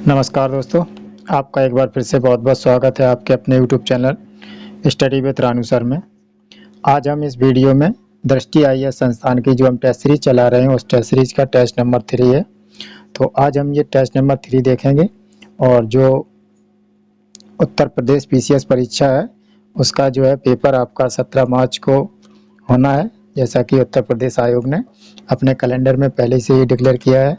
नमस्कार दोस्तों, आपका एक बार फिर से बहुत-बहुत स्वागत है आपके अपने YouTube channel study with Ranu sir में। आज हम इस वीडियो में दृष्टि आईएएस संस्थान की जो हम टेस्ट सीरीज चला रहे हैं उस टेस्ट सीरीज का टेस्ट नंबर 3 है। तो आज हम ये टेस्ट नंबर 3 देखेंगे और जो उत्तर प्रदेश पीसीएस परीक्षा है उसका जो है पेपर आपका 17 मार्च को होना है, जैसा कि उत्तर प्रदेश आयोग ने अपने कैलेंडर में पहले से ही डिक्लेयर किया है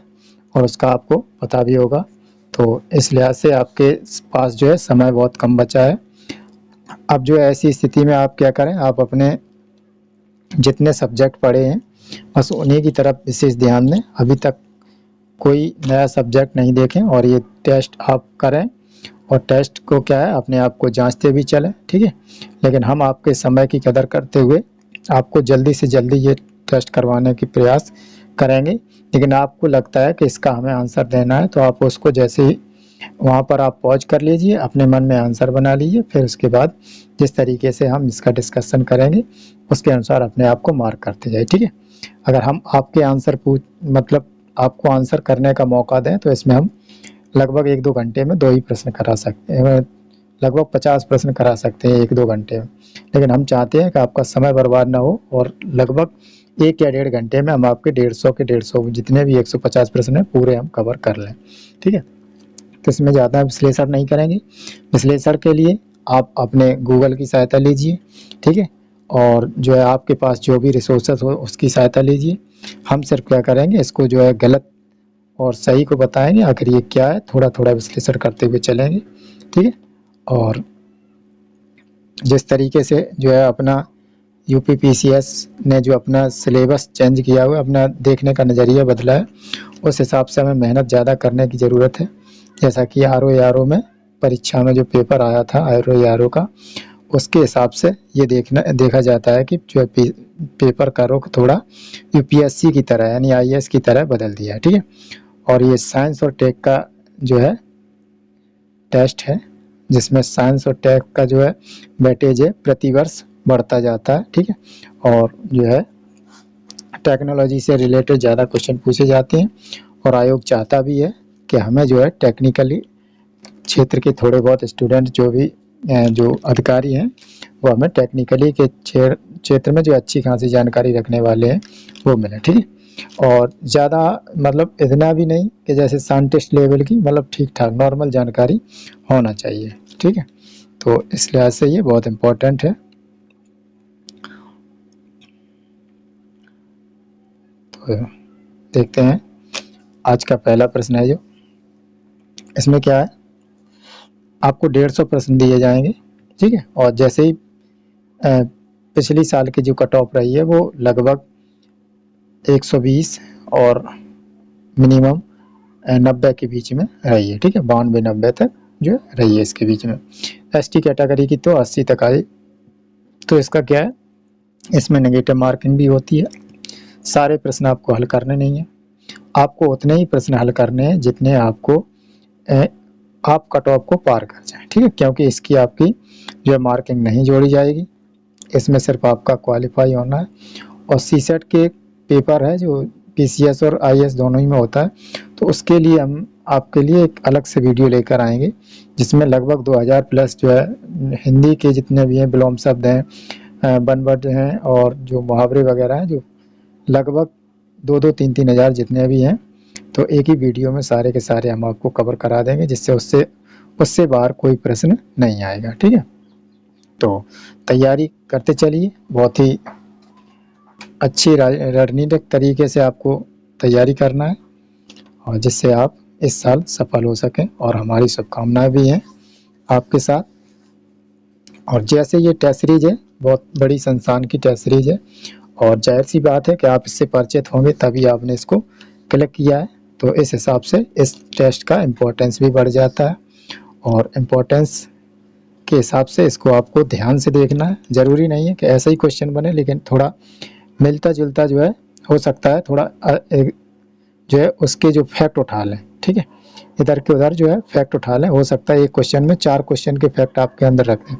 और उसका आपको पता भी होगा। तो इस लिहाज से आपके पास जो है समय बहुत कम बचा है। अब जो है ऐसी स्थिति में आप क्या करें, आप अपने जितने सब्जेक्ट पढ़े हैं बस उन्हीं की तरफ विशेष ध्यान दें। अभी तक कोई नया सब्जेक्ट नहीं देखें और ये टेस्ट आप करें और टेस्ट को क्या है अपने आप को जांचते भी चलें, ठीक है। लेकिन हम आपके समय की कदर करते हुए आपको जल्दी से जल्दी ये टेस्ट करवाने की प्रयास करेंगे। लेकिन आपको लगता है कि इसका हमें आंसर देना है तो आप उसको जैसे ही वहाँ पर आप पॉज कर लीजिए, अपने मन में आंसर बना लीजिए, फिर उसके बाद जिस तरीके से हम इसका डिस्कशन करेंगे उसके अनुसार अपने आप को मार्क करते जाइए, ठीक है। अगर हम आपके आंसर आपको आंसर करने का मौका दें तो इसमें हम लगभग 1-2 घंटे में 2 ही प्रश्न करा सकते हैं, लगभग 50 प्रश्न करा सकते हैं 1-2 घंटे में। लेकिन हम चाहते हैं कि आपका समय बर्बाद ना हो और लगभग 1 या 1.5 घंटे में हम आपके 150 के 150 जितने भी 150 प्रश्न हैं पूरे हम कवर कर लें, ठीक है। तो इसमें ज़्यादा विश्लेषण नहीं करेंगे। विश्लेषण के लिए आप अपने गूगल की सहायता लीजिए, ठीक है, और जो है आपके पास जो भी रिसोर्सेज हो उसकी सहायता लीजिए। हम सिर्फ क्या करेंगे, इसको जो है गलत और सही को बताएंगे, आखिर ये क्या है थोड़ा थोड़ा विश्लेषण करते हुए चलेंगे, ठीक है। और जिस तरीके से जो है अपना यूपीपीसीएस ने जो अपना सिलेबस चेंज किया हुआ, अपना देखने का नज़रिया बदला है, उस हिसाब से हमें मेहनत ज़्यादा करने की ज़रूरत है। जैसा कि आरओ में परीक्षा में जो पेपर आया था आरओ का, उसके हिसाब से ये देखा जाता है कि जो पेपर का रुख थोड़ा यूपीएससी की तरह यानी आईएएस की तरह बदल दिया है, ठीक है। और ये साइंस और टेक का जो है टेस्ट है, जिसमें साइंस और टेक का जो है वेटेज है प्रतिवर्ष बढ़ता जाता है, ठीक है। और जो है टेक्नोलॉजी से रिलेटेड ज़्यादा क्वेश्चन पूछे जाते हैं और आयोग चाहता भी है कि हमें जो है टेक्निकली क्षेत्र के थोड़े बहुत स्टूडेंट जो अधिकारी हैं वो हमें टेक्निकली के क्षेत्र में जो अच्छी खासी जानकारी रखने वाले हैं वो मिले, ठीक है। और ज़्यादा मतलब इतना भी नहीं कि जैसे साइंटिस्ट लेवल की, मतलब ठीक ठाक नॉर्मल जानकारी होना चाहिए, ठीक है। तो इस लिहाज से ये बहुत इम्पोर्टेंट है। तो देखते हैं आज का पहला प्रश्न है जो इसमें क्या है, आपको 150 प्रश्न दिए जाएंगे, ठीक है। और जैसे ही पिछली साल की जो कट ऑफ रही है वो लगभग 120 और मिनिमम 90 के बीच में रही है, ठीक है, 92-90 तक जो रही है इसके बीच में। एसटी कैटेगरी की तो 80 तक आई। तो इसका क्या है, इसमें नेगेटिव मार्किंग भी होती है। सारे प्रश्न आपको हल करने नहीं है, आपको उतने ही प्रश्न हल करने हैं जितने आपको आप कट ऑफ को पार कर जाएं, ठीक है। क्योंकि इसकी आपकी जो है मार्किंग नहीं जोड़ी जाएगी, इसमें सिर्फ आपका क्वालिफाई होना है। और सीसेट के पेपर है जो पीसीएस और आईएएस दोनों ही में होता है, तो उसके लिए हम आपके लिए एक अलग से वीडियो लेकर आएंगे जिसमें लगभग 2000 प्लस जो है हिंदी के जितने भी हैं विलोम शब्द हैं, बनवर्ड हैं और जो मुहावरे वगैरह हैं, जो लगभग 2-2, 3-3 हज़ार जितने भी हैं, तो एक ही वीडियो में सारे के सारे हम आपको कवर करा देंगे, जिससे उससे बाहर कोई प्रश्न नहीं आएगा, ठीक है। तो तैयारी करते चलिए, बहुत ही अच्छी रणनीतिक तरीके से आपको तैयारी करना है और जिससे आप इस साल सफल हो सकें, और हमारी शुभकामनाएं भी हैं आपके साथ। और जैसे ये टेस्ट सीरीज है बहुत बड़ी संस्थान की टेस्ट सीरीज है और जाहिर सी बात है कि आप इससे परिचित होंगे तभी आपने इसको क्लिक किया है, तो इस हिसाब से इस टेस्ट का इम्पोर्टेंस भी बढ़ जाता है। और इम्पोर्टेंस के हिसाब से इसको आपको ध्यान से देखना है। ज़रूरी नहीं है कि ऐसा ही क्वेश्चन बने, लेकिन थोड़ा मिलता जुलता जो है हो सकता है, थोड़ा जो है उसके जो फैक्ट उठा लें, ठीक है, इधर के उधर जो है फैक्ट उठा लें। हो सकता है एक क्वेश्चन में 4 क्वेश्चन के फैक्ट आपके अंदर रख दें,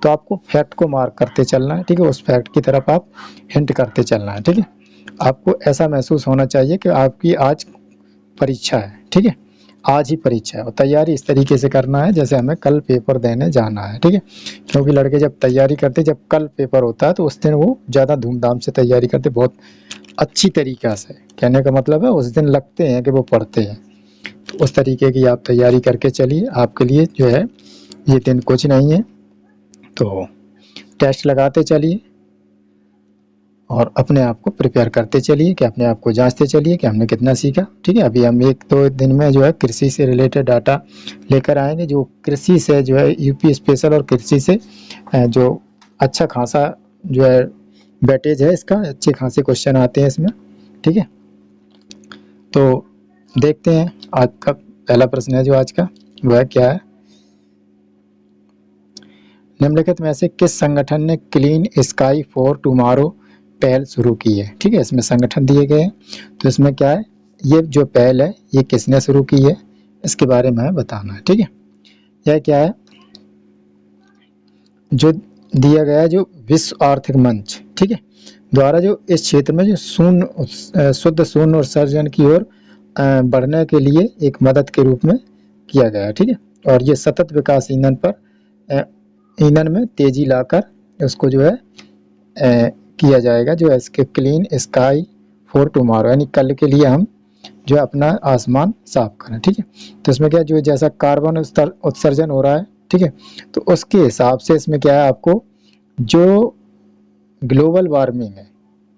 तो आपको फैक्ट को मार्क करते चलना है, ठीक है, उस फैक्ट की तरफ आप हिंट करते चलना है, ठीक है। आपको ऐसा महसूस होना चाहिए कि आपकी आज परीक्षा है, ठीक है, आज ही परीक्षा है और तैयारी इस तरीके से करना है जैसे हमें कल पेपर देने जाना है, ठीक है। क्योंकि लड़के जब तैयारी करते, जब कल पेपर होता है तो उस दिन वो ज़्यादा धूमधाम से तैयारी करते, बहुत अच्छी तरीक़ा से। कहने का मतलब है उस दिन लगते हैं कि वो पढ़ते हैं। तो उस तरीके की आप तैयारी करके चलिए, आपके लिए जो है ये दिन कुछ नहीं है। तो टेस्ट लगाते चलिए और अपने आप को प्रिपेयर करते चलिए, कि अपने आप को जांचते चलिए कि हमने कितना सीखा, ठीक है। अभी हम 1-2 दिन में जो है कृषि से रिलेटेड डाटा लेकर आएंगे, जो कृषि से जो है यूपी स्पेशल और कृषि से जो अच्छा खासा जो है वेटेज है इसका, अच्छे खासे क्वेश्चन आते हैं इसमें, ठीक है। तो देखते हैं आज का पहला प्रश्न है जो आज का, वह क्या है। निम्नलिखित में से किस संगठन ने क्लीन स्काई फॉर टुमारो पहल शुरू की है, ठीक है। इसमें संगठन दिए गए हैं, तो इसमें क्या है, ये जो पहल है ये किसने शुरू की है, इसके बारे में बताना है, ठीक है। यह क्या है, जो दिया गया है, जो विश्व आर्थिक मंच, ठीक है, द्वारा जो इस क्षेत्र में जो शुद्ध शून्य उत्सर्जन की ओर बढ़ने के लिए एक मदद के रूप में किया गया है, ठीक है। और ये सतत विकास ईंधन में तेजी लाकर उसको जो है किया जाएगा, जो है इसके क्लीन स्काई फॉर टुमारो, यानी कल के लिए हम जो है अपना आसमान साफ करें, ठीक है। तो इसमें क्या, जो जैसा कार्बन उत्सर्जन हो रहा है, ठीक है, तो उसके हिसाब से इसमें क्या है, आपको जो ग्लोबल वार्मिंग है,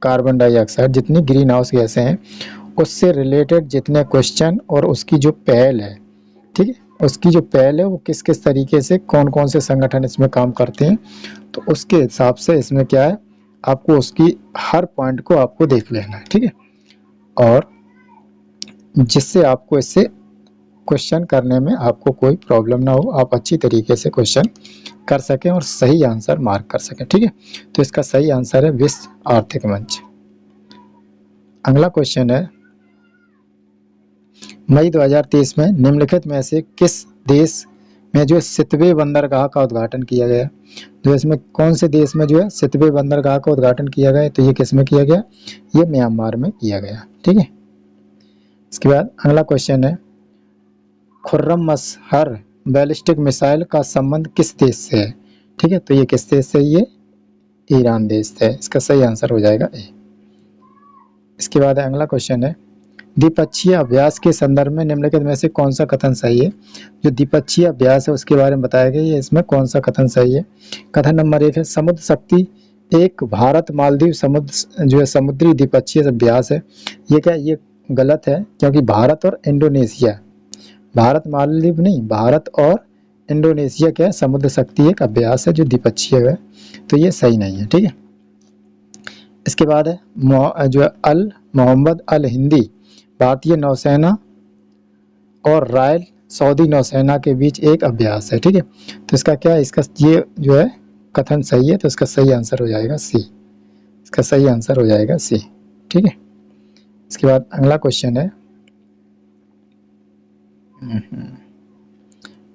कार्बन डाइऑक्साइड जितनी ग्रीन हाउस गैसें हैं, उससे रिलेटेड जितने क्वेश्चन और उसकी जो पहल है, ठीक है, उसकी जो पहल है वो किस किस तरीके से कौन कौन से संगठन इसमें काम करते हैं, तो उसके हिसाब से इसमें क्या है, आपको उसकी हर पॉइंट को आपको देख लेना है, ठीक है। और जिससे आपको इससे क्वेश्चन करने में आपको कोई प्रॉब्लम ना हो, आप अच्छी तरीके से क्वेश्चन कर सकें और सही आंसर मार्क कर सकें, ठीक है। तो इसका सही आंसर है विश्व आर्थिक मंच। अगला क्वेश्चन है, मई 2023 में निम्नलिखित में से किस देश में जो सितवे बंदरगाह का उद्घाटन किया गया, तो इसमें कौन से देश में जो है सितवे बंदरगाह का उद्घाटन किया गया, तो ये किस में किया गया, ये म्यांमार में किया गया, ठीक है। इसके बाद अगला क्वेश्चन है, खुर्रम मसहर बैलिस्टिक मिसाइल का संबंध किस देश से है, ठीक है, तो ये किस देश से, ये ईरान देश से है। इसका सही आंसर हो जाएगा ए। इसके बाद अगला क्वेश्चन है, द्विपक्षीय अभ्यास के संदर्भ में निम्नलिखित में से कौन सा कथन सही है। जो द्विपक्षीय अभ्यास है उसके बारे में बताया गया है, इसमें कौन सा कथन सही है। कथन नंबर 1 है, समुद्र शक्ति एक भारत मालदीव समुद्र जो है समुद्री द्विपक्षीय अभ्यास है। ये क्या, ये गलत है, क्योंकि भारत और इंडोनेशिया, भारत मालदीव नहीं, भारत और इंडोनेशिया क्या है, समुद्र शक्ति एक अभ्यास है जो द्विपक्षीय है, तो ये सही नहीं है, ठीक है। इसके बाद है जो अल मोहम्मद अल हिंदी भारतीय नौसेना और रॉयल सऊदी नौसेना के बीच एक अभ्यास है, ठीक है। तो इसका क्या है, इसका ये जो है कथन सही है, तो इसका सही आंसर हो जाएगा सी। इसका सही आंसर हो जाएगा सी, ठीक है। इसके बाद अगला क्वेश्चन है,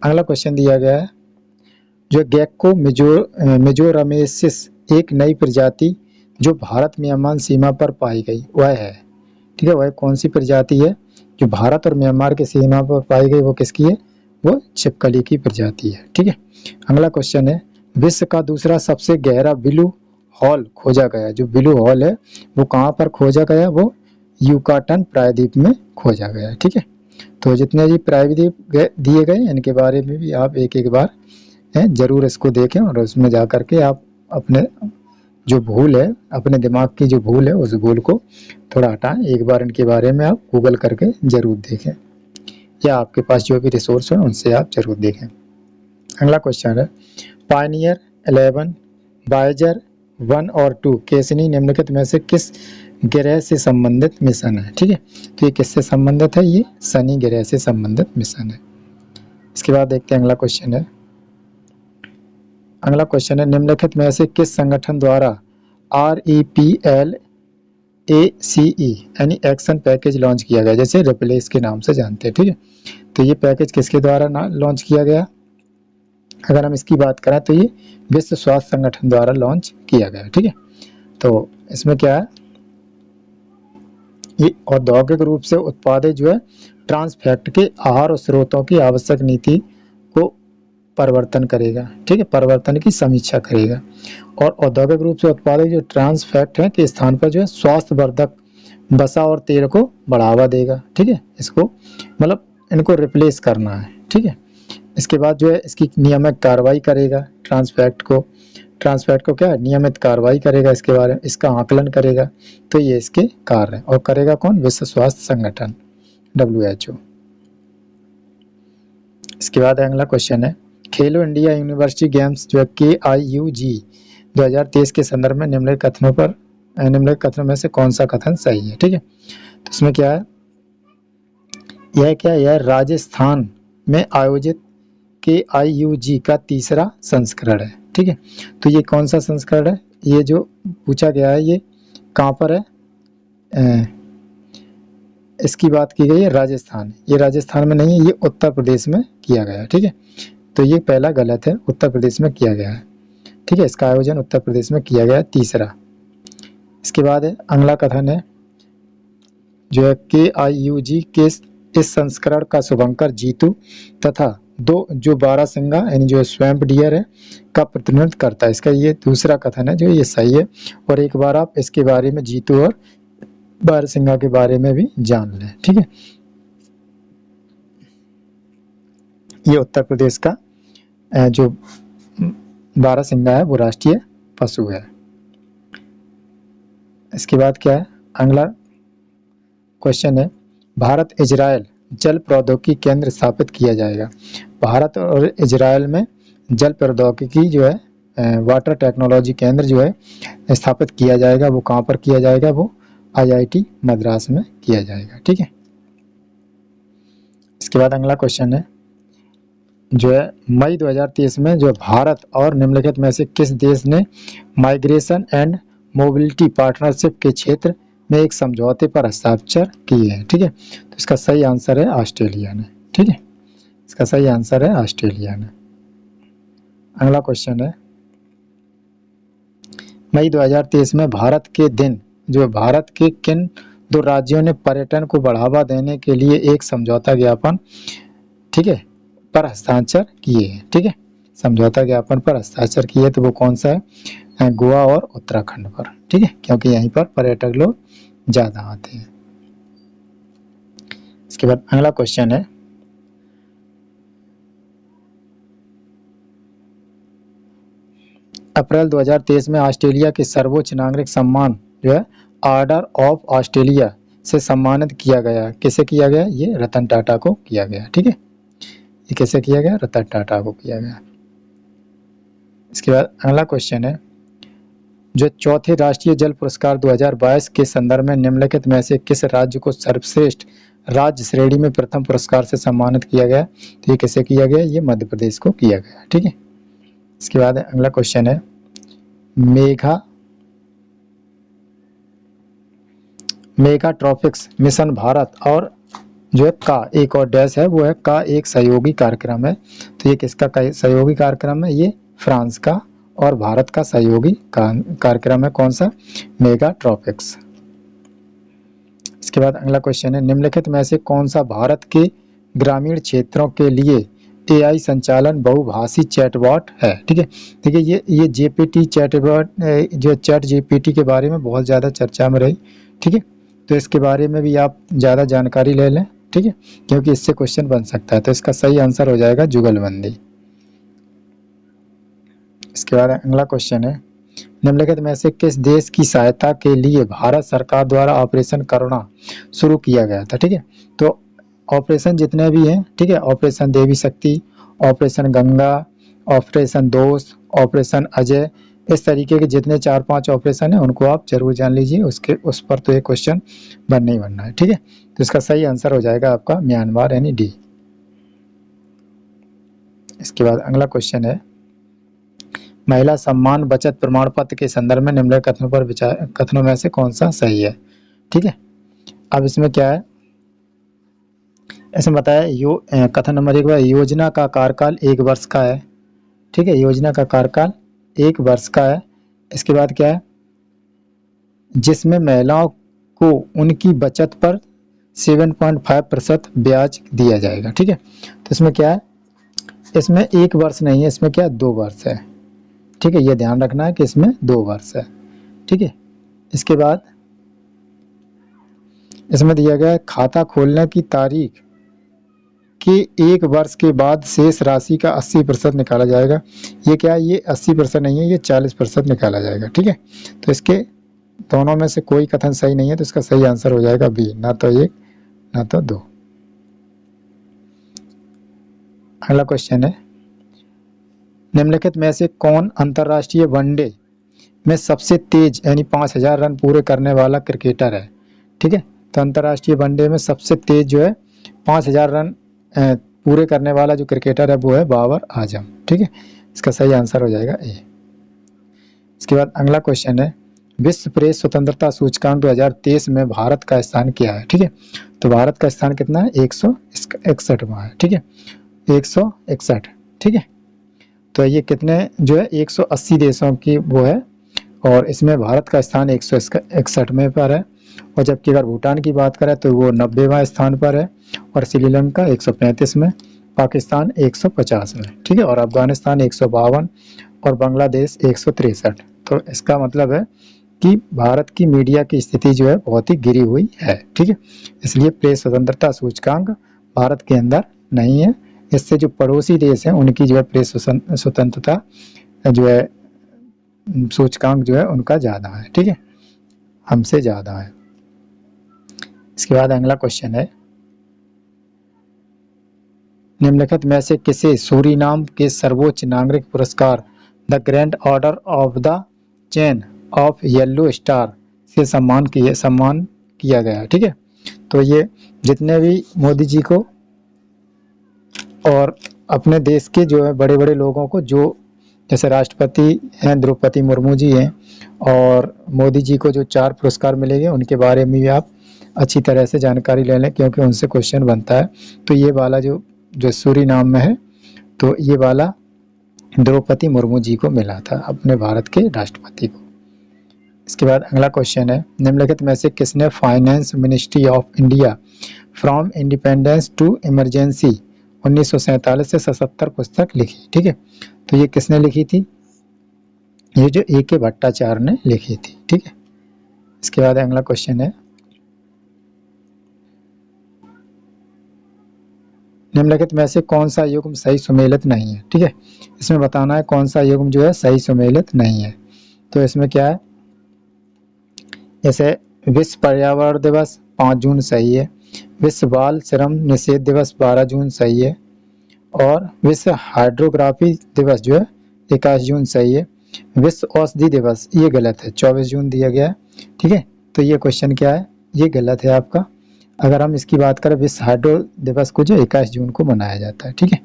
अगला क्वेश्चन दिया गया है, जो गेक्को मेजोरमेसिस एक नई प्रजाति जो भारत म्यांमार सीमा पर पाई गई वह है, ठीक है। वह कौन सी प्रजाति है जो भारत और म्यांमार की सीमा पर पाई गई, वो किसकी है, वो छिपकली की प्रजाति है, ठीक है। अगला क्वेश्चन है, विश्व का दूसरा सबसे गहरा ब्लू हॉल खोजा गया, जो ब्लू हॉल है वो कहाँ पर खोजा गया, वो यूकाटन प्रायद्वीप में खोजा गया, ठीक है। तो जितने भी प्रायद्वीप दिए गए इनके बारे में भी आप एक एक बार जरूर इसको देखें और उसमें जा करके आप अपने जो भूल है, अपने दिमाग की जो भूल है उस भूल को थोड़ा हटाएं, एक बार इनके बारे में आप गूगल करके जरूर देखें, या आपके पास जो भी रिसोर्स है उनसे आप जरूर देखें। अगला क्वेश्चन है, पायनियर 11, वायेजर 1 और 2 केसनी निम्नलिखित में से किस ग्रह से संबंधित मिशन है, ठीक है। तो ये किससे संबंधित है, ये शनि ग्रह से संबंधित मिशन है। इसके बाद देखते हैं अगला क्वेश्चन है, अगला क्वेश्चन है, निम्नलिखित में से किस संगठन द्वारा REPLACE यानी एक्शन पैकेज लॉन्च किया गया, जैसे रिप्लेस के नाम से जानते हैं, ठीक है। तो ये पैकेज किसके द्वारा लॉन्च किया गया, अगर हम इसकी बात करें तो ये विश्व स्वास्थ्य संगठन द्वारा लॉन्च किया गया, ठीक है। तो इसमें क्या है, ये औद्योगिक रूप से उत्पादित जो है ट्रांस फैक्ट के आहार और स्रोतों की आवश्यक नीति को परिवर्तन करेगा, ठीक है, परिवर्तन की समीक्षा करेगा। और औद्योगिक रूप से उत्पादित जो ट्रांस फैक्ट है के स्थान पर जो है स्वास्थ्यवर्धक वसा और तेल को बढ़ावा देगा, ठीक है, इसको मतलब इनको रिप्लेस करना है, ठीक है। इसके बाद जो है इसकी नियमित कार्रवाई करेगा, ट्रांस फैक्ट को क्या है, नियमित कार्रवाई करेगा, इसके बारे में इसका आकलन करेगा। तो ये इसके कार्य है। और करेगा कौन, विश्व स्वास्थ्य संगठन WHO। इसके बाद अगला क्वेश्चन है, खेलो इंडिया यूनिवर्सिटी गेम्स जो है KIUG 2023 के संदर्भ में निम्नलिखित कथनों में से कौन सा कथन सही है, ठीक है। तो इसमें क्या है, यह राजस्थान में आयोजित KIUG का तीसरा संस्करण है, ठीक है। तो ये कौन सा संस्करण है, ये जो पूछा गया है ये कहाँ पर है, इसकी बात की गई है राजस्थान, ये राजस्थान में नहीं है, ये उत्तर प्रदेश में किया गया है, ठीक है। तो ये पहला गलत है, उत्तर प्रदेश में किया गया है, ठीक है, इसका आयोजन उत्तर प्रदेश में किया गया है, तीसरा। इसके बाद है अगला कथन है जो है KIUG के इस संस्करण का शुभंकर जीतू तथा दो जो बारहसिंगा यानी जो स्वैम्प डियर है का प्रतिनिधित्व करता है, इसका ये दूसरा कथन है जो ये सही है। और एक बार आप इसके बारे में जीतू और बारहसिंगा के बारे में भी जान लें, ठीक है। ये उत्तर प्रदेश का जो बारहसिंगा है वो राष्ट्रीय पशु है। इसके बाद क्या है, अगला क्वेश्चन है, भारत इजराइल जल प्रौद्योगिकी केंद्र स्थापित किया जाएगा। भारत और इजराइल में जल प्रौद्योगिकी जो है वाटर टेक्नोलॉजी केंद्र जो है स्थापित किया जाएगा। वो कहाँ पर किया जाएगा, वो IIT मद्रास में किया जाएगा, ठीक है। इसके बाद अगला क्वेश्चन है जो है मई 2023 में जो भारत और निम्नलिखित में से किस देश ने माइग्रेशन एंड मोबिलिटी पार्टनरशिप के क्षेत्र में एक समझौते पर हस्ताक्षर किए हैं, ठीक है। तो इसका सही आंसर है ऑस्ट्रेलिया ने, ठीक है, इसका सही आंसर है ऑस्ट्रेलिया ने। अगला क्वेश्चन है, मई 2023 में भारत के दिन जो भारत के किन दो राज्यों ने पर्यटन को बढ़ावा देने के लिए एक समझौता ज्ञापन, ठीक है, पर हस्ताक्षर किए हैं, ठीक है, समझौता ज्ञापन पर हस्ताक्षर किए, तो वो कौन सा है, गोवा और उत्तराखंड पर, ठीक है, क्योंकि यहीं पर पर्यटक लोग ज्यादा आते हैं। इसके बाद अगला क्वेश्चन है, अप्रैल 2023 में ऑस्ट्रेलिया के सर्वोच्च नागरिक सम्मान जो है ऑर्डर ऑफ ऑस्ट्रेलिया से सम्मानित किया गया, किसे किया गया, ये रतन टाटा को किया गया, ठीक है, ये कैसे किया गया, रतन टाटा को किया गया। इसके बाद अगला क्वेश्चन है, जो चौथे राष्ट्रीय जल पुरस्कार 2022 के संदर्भ में निम्नलिखित में से किस राज्य को सर्वश्रेष्ठ राज्य श्रेणी में प्रथम पुरस्कार से सम्मानित किया गया, तो ये कैसे किया गया, ये मध्य प्रदेश को किया गया, ठीक है। इसके बाद अगला क्वेश्चन है, मेगा ट्रॉपिक्स मिशन भारत और जो है का एक और डैश है वो है का एक सहयोगी कार्यक्रम है। तो ये किसका सहयोगी कार्यक्रम है, ये फ्रांस का और भारत का सहयोगी कार्यक्रम है, कौन सा, मेगा ट्रॉपिक्स। इसके बाद अगला क्वेश्चन है, निम्नलिखित में से कौन सा भारत के ग्रामीण क्षेत्रों के लिए AI संचालन बहुभाषी चैटबॉट है, ठीक है। देखिए ये GPT चैटबॉट जो चैट GPT के बारे में बहुत ज़्यादा चर्चा में रही, ठीक है, तो इसके बारे में भी आप ज़्यादा जानकारी ले लें, ठीक है, क्योंकि इससे क्वेश्चन बन सकता है। तो इसका सही आंसर हो जाएगा जुगलबंदी। इसके बाद अगला क्वेश्चन है, निम्नलिखित में से किस देश की सहायता के लिए भारत सरकार द्वारा ऑपरेशन करुणा शुरू किया गया था, ठीक है। तो ऑपरेशन जितने भी हैं, ठीक है, ऑपरेशन देवी शक्ति, ऑपरेशन गंगा, ऑपरेशन दोस्त, ऑपरेशन अजय, इस तरीके के जितने 4-5 ऑपरेशन है उनको आप जरूर जान लीजिए, उस पर तो एक क्वेश्चन बनना ही बनना है, ठीक है। तो इसका सही आंसर हो जाएगा आपका म्यांमार यानी डी। इसके बाद अगला क्वेश्चन है, महिला सम्मान बचत प्रमाण पत्र के संदर्भ में निम्नलिखित कथनों में से कौन सा सही है, ठीक है। अब इसमें क्या है, ऐसे बताया कथन नंबर 1 योजना का कार्यकाल 1 वर्ष का है, ठीक है, योजना का कार्यकाल 1 वर्ष का है। इसके बाद क्या है, जिसमें महिलाओं को उनकी बचत पर 7.5% ब्याज दिया जाएगा। ठीक है, तो इसमें क्या है, इसमें 1 वर्ष नहीं है, इसमें क्या है 2 वर्ष है। ठीक है, ये ध्यान रखना है कि इसमें 2 वर्ष है। ठीक है, इसके बाद इसमें दिया गया है खाता खोलने की तारीख के 1 वर्ष के बाद शेष राशि का 80% निकाला जाएगा। ये क्या है, ये 80% नहीं है, ये 40% निकाला जाएगा। ठीक है, तो इसके दोनों में से कोई कथन सही नहीं है, तो इसका सही आंसर हो जाएगा बी, ना तो 1 ना तो 2। अगला क्वेश्चन है, निम्नलिखित में से कौन अंतर्राष्ट्रीय वनडे में सबसे तेज यानी 5000 रन पूरे करने वाला क्रिकेटर है। ठीक है, तो अंतर्राष्ट्रीय वनडे में सबसे तेज जो है 5000 रन पूरे करने वाला जो क्रिकेटर है वो है बाबर आजम। ठीक है, इसका सही आंसर हो जाएगा ए। इसके बाद अगला क्वेश्चन है, विश्व प्रेस स्वतंत्रता सूचकांक 2023 में भारत का स्थान क्या है। ठीक है, तो भारत का स्थान कितना है, 161वां है। ठीक है, 161। ठीक है, तो ये कितने जो है 180 देशों की वो है, और इसमें भारत का स्थान 161वें पर है। और जबकि अगर भूटान की बात करें तो वो 90वां स्थान पर है, और श्रीलंका 135 में, पाकिस्तान 150 में। ठीक है, और अफगानिस्तान 152 और बांग्लादेश 163। तो इसका मतलब है कि भारत की मीडिया की स्थिति जो है बहुत ही गिरी हुई है। ठीक है, इसलिए प्रेस स्वतंत्रता सूचकांक भारत के अंदर नहीं है। इससे जो पड़ोसी देश हैं उनकी जो है प्रेस स्वतंत्रता जो है सूचकांक जो है उनका ज़्यादा है। ठीक है, हमसे ज़्यादा है। इसके बाद अगला क्वेश्चन है, निम्नलिखित में से किसे सूरीनाम के सर्वोच्च नागरिक पुरस्कार the grand order of the chain of yellow star से सम्मान किया गया है। ठीक है, तो ये जितने भी मोदी जी को और अपने देश के जो है बड़े बड़े लोगों को, जो जैसे राष्ट्रपति हैं द्रौपदी मुर्मू जी हैं, और मोदी जी को जो 4 पुरस्कार मिलेंगे उनके बारे में भी आप अच्छी तरह से जानकारी ले लें, क्योंकि उनसे क्वेश्चन बनता है। तो ये वाला जो सूरीनाम में है, तो ये वाला द्रौपदी मुर्मू जी को मिला था, अपने भारत के राष्ट्रपति को। इसके बाद अगला क्वेश्चन है, निम्नलिखित में से किसने finance ministry of India from independence to emergency 1947 से 77 पुस्तक लिखी। ठीक है, तो ये किसने लिखी थी, ये जो A.K. भट्टाचार्य ने लिखी थी। ठीक है, इसके बाद अगला क्वेश्चन है, निम्नलिखित में से कौन सा युग्म सही सुमेलित नहीं है। ठीक है, इसमें बताना है कौन सा युग्म जो है सही सुमेलित नहीं है। तो इसमें क्या है, जैसे विश्व पर्यावरण दिवस 5 जून सही है, विश्व बाल श्रम निषेध दिवस 12 जून सही है, और विश्व हाइड्रोग्राफी दिवस जो है 21 जून सही है। विश्व औषधि दिवस ये गलत है, 24 जून दिया गया है। ठीक है, तो ये क्वेश्चन क्या है, ये गलत है आपका। अगर हम इसकी बात करें, विश्व हाइड्रो दिवस को जो 21 जून को मनाया जाता है। ठीक है,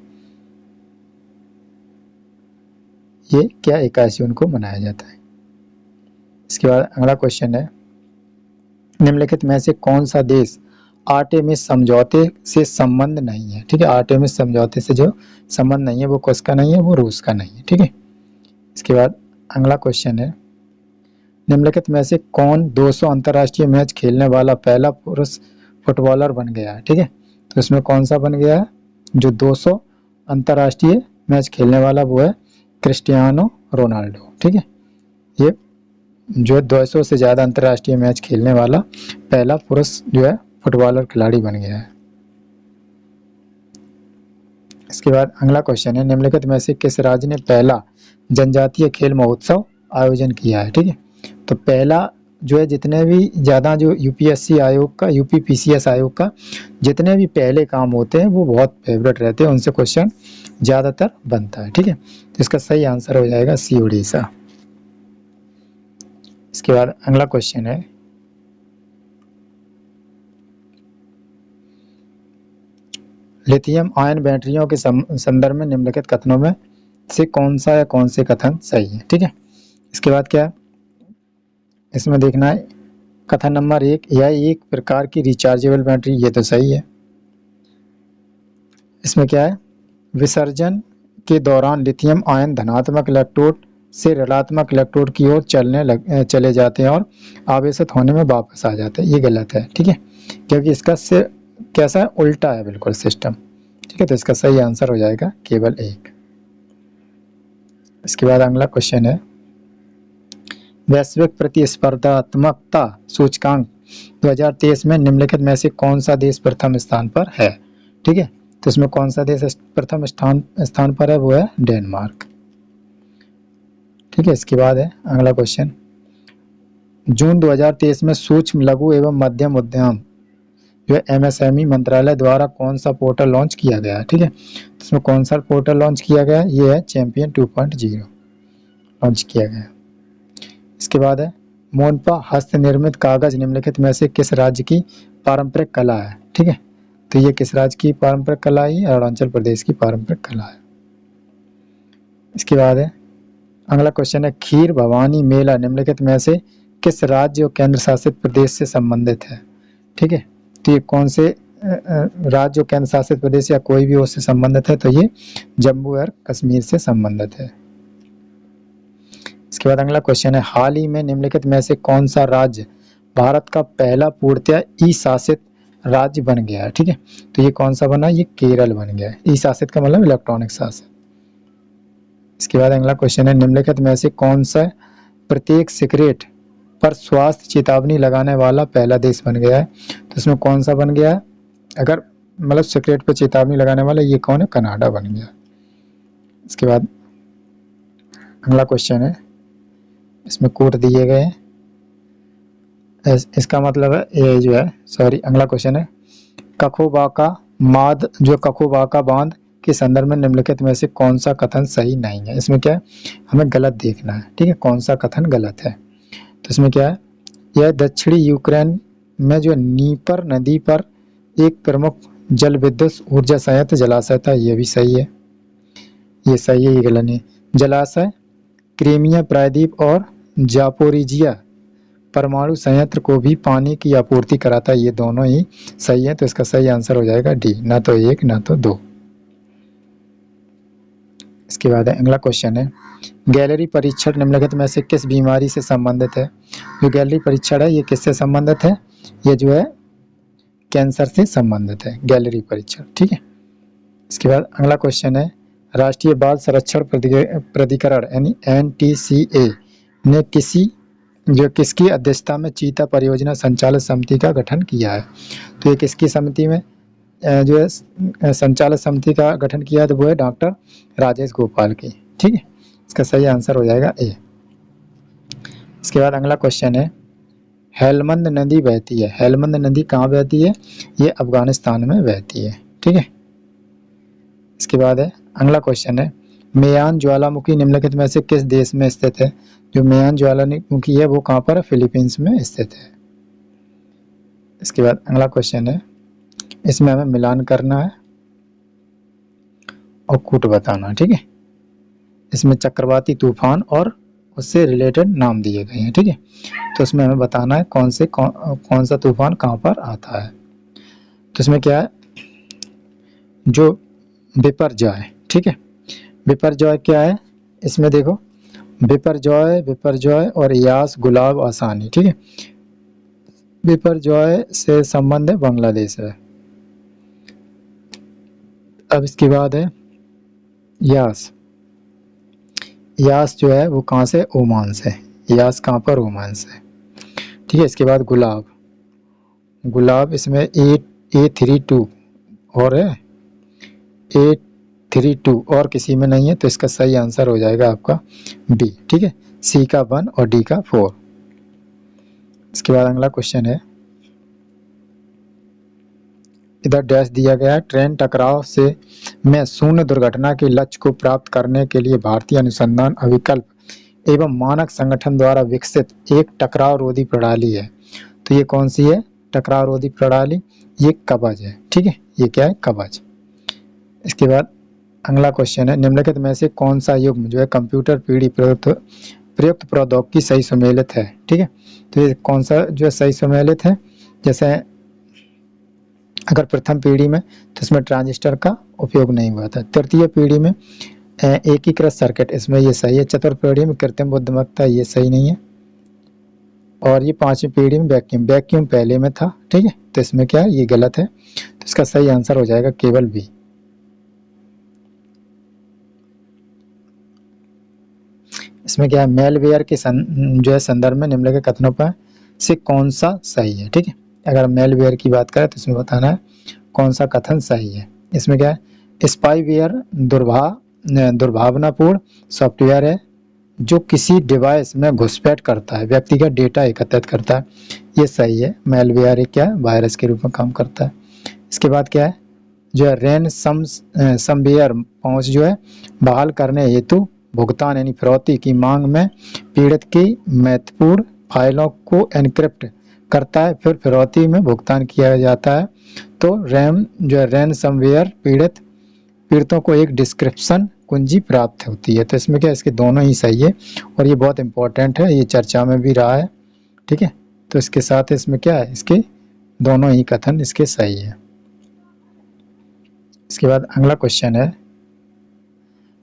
ये क्या 21 जून को मनाया जाता है। इसके बाद अगला क्वेश्चन है, निम्नलिखित में से कौन सा देश आर्टेमिस समझौते से संबंध नहीं है। ठीक है, आर्टेमिस समझौते से जो संबंध नहीं है वो किसका नहीं है, वो रूस का नहीं है। ठीक है, इसके बाद अगला क्वेश्चन है, निम्नलिखित में से कौन 200 अंतर्राष्ट्रीय मैच खेलने वाला पहला पुरुष फुटबॉलर बन गया है। ठीक है, तो इसमें कौन सा बन गया है, जो 200 अंतर्राष्ट्रीय मैच खेलने वाला वो है क्रिस्टियानो रोनाल्डो। ठीक है, ये जो 200 से ज़्यादा अंतर्राष्ट्रीय मैच खेलने वाला पहला पुरुष जो है फुटबॉलर खिलाड़ी बन गया है। इसके बाद अगला क्वेश्चन है, निम्नलिखित में से किस राज्य ने पहला जनजातीय खेल महोत्सव आयोजन किया है। ठीक है, तो पहला जो है जितने भी ज़्यादा जो यूपीएससी आयोग का, यूपीपीसीएस आयोग का जितने भी पहले काम होते हैं वो बहुत फेवरेट रहते हैं, उनसे क्वेश्चन ज़्यादातर बनता है। ठीक है, तो इसका सही आंसर हो जाएगा सी, उड़ीसा। इसके बाद अगला क्वेश्चन है, लिथियम आयन बैटरियों के संदर्भ में निम्नलिखित कथनों में से कौन सा या कौन से कथन सही है। ठीक है, इसके बाद क्या है, इसमें देखना है कथन नंबर 1, यह एक प्रकार की रिचार्जेबल बैटरी, ये तो सही है। इसमें क्या है, विसर्जन के दौरान लिथियम आयन धनात्मक इलेक्ट्रोड से ऋणात्मक इलेक्ट्रोड की ओर चले जाते हैं और आवेशित होने में वापस आ जाते हैं। ये गलत है, ठीक है, क्योंकि इसका से कैसा है, उल्टा है बिल्कुल सिस्टम, ठीक है। तो इसका सही आंसर हो जाएगा केवल 1। इसके बाद अगला क्वेश्चन है, वैश्विक प्रतिस्पर्धात्मकता सूचकांक 2023 में निम्नलिखित में से कौन सा देश प्रथम स्थान पर है, ठीक है। तो इसमें कौन सा देश प्रथम स्थान पर है, वो है डेनमार्क, ठीक है। इसके बाद है अगला क्वेश्चन, जून 2023 में सूक्ष्म लघु एवं मध्यम उद्यम जो MSME मंत्रालय द्वारा कौन सा पोर्टल लॉन्च किया गया है, ठीक है। तो इसमें कौन सा पोर्टल लॉन्च किया गया है, ये है चैंपियन 2.0 लॉन्च किया गया है। इसके बाद है, मोनपा हस्त निर्मित कागज निम्नलिखित में से किस राज्य की पारंपरिक कला है, ठीक है। तो ये किस राज्य की पारंपरिक कला है, अरुणाचल प्रदेश की पारंपरिक कला है। इसके बाद है अगला क्वेश्चन है, खीर भवानी मेला निम्नलिखित में से किस राज्य और केंद्र शासित प्रदेश से संबंधित है, ठीक है। तो ये कौन से राज्य और केंद्र शासित प्रदेश या कोई भी उससे संबंधित है, तो ये जम्मू और कश्मीर से संबंधित है। इसके बाद अगला क्वेश्चन है, हाल ही में निम्नलिखित में से कौन सा राज्य भारत का पहला पूर्णतः ई शासित राज्य बन गया है, ठीक है। तो ये कौन सा बना, ये केरल बन गया है। ई शासित का मतलब इलेक्ट्रॉनिक शासित। इसके बाद अगला क्वेश्चन है, निम्नलिखित में से कौन सा प्रत्येक सिगरेट पर स्वास्थ्य चेतावनी लगाने वाला पहला देश बन गया है। तो इसमें कौन सा बन गया है, अगर मतलब सिगरेट पर चेतावनी लगाने वाला, ये कौन है, कनाडा बन गया। इसके बाद अगला क्वेश्चन है, इसमें कोड दिए गए हैं, इसका मतलब है ये जो है, सॉरी, अगला क्वेश्चन है, कखोबाका बांध के संदर्भ में निम्नलिखित में से कौन सा कथन सही नहीं है। इसमें क्या है, हमें गलत देखना है, ठीक है, कौन सा कथन गलत है। तो इसमें क्या है, यह दक्षिणी यूक्रेन में जो नीपर नदी पर एक प्रमुख जल विद्युत ऊर्जा संयंत्र जलाशय था, ये भी सही है, ये सही है, ये गलत नहीं। जलाशय क्रीमिया प्रायद्वीप और जापोरिजिया परमाणु संयंत्र को भी पानी की आपूर्ति कराता है, ये दोनों ही सही है। तो इसका सही आंसर हो जाएगा डी, ना तो 1 ना तो 2। इसके बाद अगला क्वेश्चन है, गैलरी परीक्षण निम्नलिखित में से किस बीमारी से संबंधित है। जो गैलरी परीक्षण है, ये किससे संबंधित है, ये जो है कैंसर से संबंधित है, गैलरी परीक्षण, ठीक है। इसके बाद अगला क्वेश्चन है, राष्ट्रीय बाल संरक्षण प्राधिकरण यानी NTCA ने किसकी अध्यक्षता में चीता परियोजना संचालक समिति का गठन किया है। तो ये किसकी समिति में जो है संचालक समिति का गठन किया है, तो वो है डॉक्टर राजेश गोपाल की, ठीक है। इसका सही आंसर हो जाएगा ए। इसके बाद अगला क्वेश्चन है, हेलमंद नदी बहती है, हेलमंद नदी कहाँ बहती है, ये अफगानिस्तान में बहती है, ठीक है। इसके बाद है अगला क्वेश्चन है, मेयान ज्वालामुखी निम्नलिखित में से किस देश में स्थित है। जो मेयान ज्वालामुखी है वो कहाँ पर है, फिलीपींस में स्थित है। इसके बाद अगला क्वेश्चन है, इसमें हमें मिलान करना है और कूट बताना, ठीक है। इसमें चक्रवाती तूफान और उससे रिलेटेड नाम दिए गए हैं, ठीक है। तो इसमें हमें बताना है कौन सा तूफान कहाँ पर आता है। तो इसमें क्या है, जो बिपरजॉय, ठीक है, बिपरजॉय क्या है, इसमें देखो बिपरजॉय और यास गुलाब आसानी, ठीक है। बिपरजॉय से संबंध है बांग्लादेश है। अब इसके बाद है यास जो है वो कहाँ से, ओमान से, यास कहाँ पर, ओमान से, ठीक है। इसके बाद गुलाब इसमें A32 और है A32 और किसी में नहीं है, तो इसका सही आंसर हो जाएगा आपका बी, ठीक है। सी का 1 और डी का 4। इसके बाद अगला क्वेश्चन है, इधर डैश दिया गया है, ट्रेन टकराव से में शून्य दुर्घटना के लक्ष्य को प्राप्त करने के लिए भारतीय अनुसंधान अभिकल्प एवं मानक संगठन द्वारा विकसित एक टकराव रोधी प्रणाली है। तो ये कौन सी है, टकराव रोधी प्रणाली, ये कवच है, ठीक है, ये क्या है, कवच। इसके बाद अगला क्वेश्चन है, निम्नलिखित में से कौन सा युग्म जो है कंप्यूटर पीढ़ी प्रयुक्त प्रौद्योगिकी सही सुमेलित है, ठीक है। तो ये कौन सा जो है सही सुमेलित है, जैसे अगर प्रथम पीढ़ी में तो इसमें ट्रांजिस्टर का उपयोग नहीं हुआ था, तृतीय पीढ़ी में एकीकृत सर्किट, इसमें ये सही है। चतुर्थ पीढ़ी में कृत्रिम बुद्धिमत्ता, ये सही नहीं है। और ये पांचवी पीढ़ी में वैक्यूम, वैक्यूम पहले में था, ठीक है, तो इसमें क्या है, ये गलत है। तो इसका सही आंसर हो जाएगा केवल बी। इसमें क्या है, मेलवेयर के जो है संदर्भ में निम्नलिखित कथनों पर से कौन सा सही है, ठीक है। अगर मेलवेयर की बात करें तो इसमें बताना है कौन सा कथन सही है। इसमें क्या है, स्पाईवेयर दुर्भावनापूर्ण सॉफ्टवेयर है जो किसी डिवाइस में घुसपैठ करता है, व्यक्तिगत डेटा एकत्रित करता है, ये सही है। मेलवेयर क्या है, वायरस के रूप में काम करता है। इसके बाद क्या है, जो है रैनसमवेयर पहुंच जो है बहाल करने हेतु भुगतान यानी फिरौती की मांग में पीड़ित की महत्वपूर्ण फाइलों को एन्क्रिप्ट करता है, फिर फिरौती में भुगतान किया जाता है। तो रैम जो है रैनसमवेयर पीड़ितों को एक डिस्क्रिप्शन कुंजी प्राप्त होती है। तो इसमें क्या, इसके दोनों ही सही है और ये बहुत इंपॉर्टेंट है, ये चर्चा में भी रहा है, ठीक है। तो इसके साथ इसमें क्या है, इसके दोनों ही कथन इसके सही है। इसके बाद अगला क्वेश्चन है,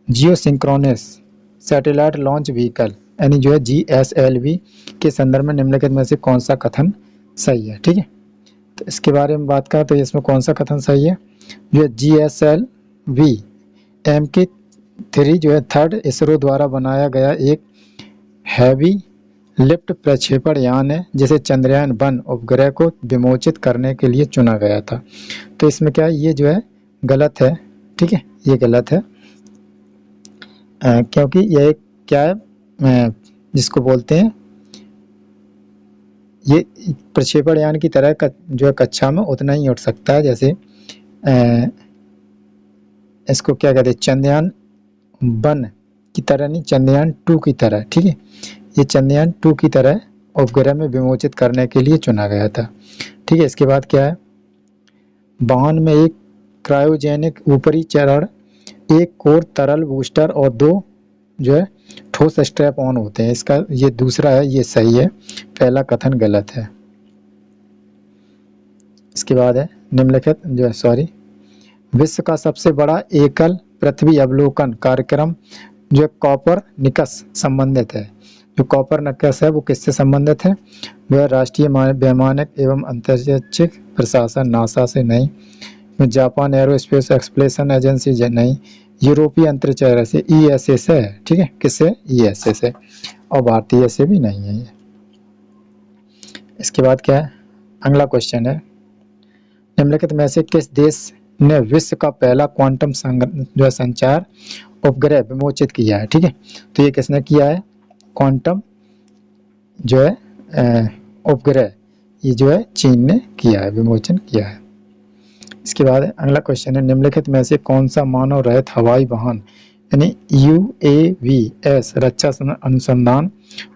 जियो सिंक्रोनस सैटेलाइट लॉन्च व्हीकल यानी जो है GSLV के संदर्भ में निम्नलिखित में से कौन सा कथन सही है, ठीक है। तो इसके बारे में बात करें तो इसमें कौन सा कथन सही है, जो है GSLV MK3 जो है थर्ड इसरो द्वारा बनाया गया एक हैवी लिफ्ट प्रक्षेपण यान है जिसे चंद्रयान-1 उपग्रह को विमोचित करने के लिए चुना गया था। तो इसमें क्या है, ये जो है गलत है, ठीक है, ये गलत है। क्योंकि यह क्या है, जिसको बोलते हैं, ये प्रक्षेपण यान की तरह जो है कक्षा में उतना ही उठ सकता है जैसे इसको क्या कहते हैं, चंद्रयान-1 की तरह नहीं, चंद्रयान-2 की तरह, ठीक है। ये चंद्रयान-2 की तरह उपग्रह में विमोचित करने के लिए चुना गया था, ठीक है। इसके बाद क्या है, वाहन में एक क्रायोजेनिक ऊपरी चरण, एक कोर तरल बूस्टर और 2 जो है ठोस स्ट्रैप ऑन होते हैं। इसका ये दूसरा है, ये सही है, पहला कथन गलत है। इसके बाद है निम्नलिखित जो है विश्व का सबसे बड़ा एकल पृथ्वी अवलोकन कार्यक्रम जो कॉपरनिकस संबंधित है। जो कॉपरनिकस है वो किससे संबंधित है, वह राष्ट्रीय वैमानिक एवं अंतरिक्ष प्रशासन नासा से नहीं, जापान एरोस्पेस एक्सप्लोरेशन एजेंसी नहीं, यूरोपीय अंतरिक्ष एजेंसी ESA से है, ठीक है, किससे, ESA से, और भारतीय से भी नहीं है ये। इसके बाद क्या है, अगला क्वेश्चन है, निम्नलिखित में से किस देश ने विश्व का पहला क्वांटम जो है संचार उपग्रह विमोचित किया है, ठीक है। तो ये किसने किया है, क्वांटम जो है उपग्रह, ये जो है चीन ने किया है, विमोचन किया है। इसके बाद अगला क्वेश्चन है, निम्नलिखित में से कौन सा मानव रहित हवाई वाहन यानी UAVs रक्षा अनुसंधान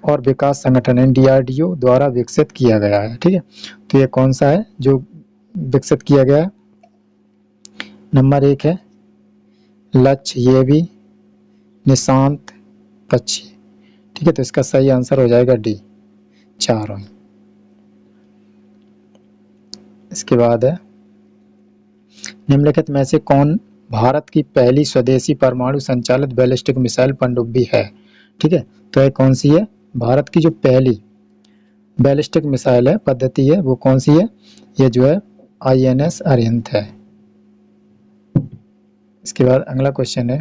और विकास संगठन DRDO द्वारा विकसित किया गया है, ठीक है। तो ये कौन सा है जो विकसित किया गया है, नंबर 1 है लक्ष्य, ये भी निशांत, पक्षी, ठीक है। तो इसका सही आंसर हो जाएगा D, चारों। इसके बाद है, निम्नलिखित में से कौन भारत की पहली स्वदेशी परमाणु संचालित बैलिस्टिक मिसाइल पनडुब्बी है, ठीक है। तो ये कौन सी है, भारत की जो पहली बैलिस्टिक मिसाइल है पद्धति है वो कौन सी है, ये जो है INS अरिहंत है। इसके बाद अगला क्वेश्चन है,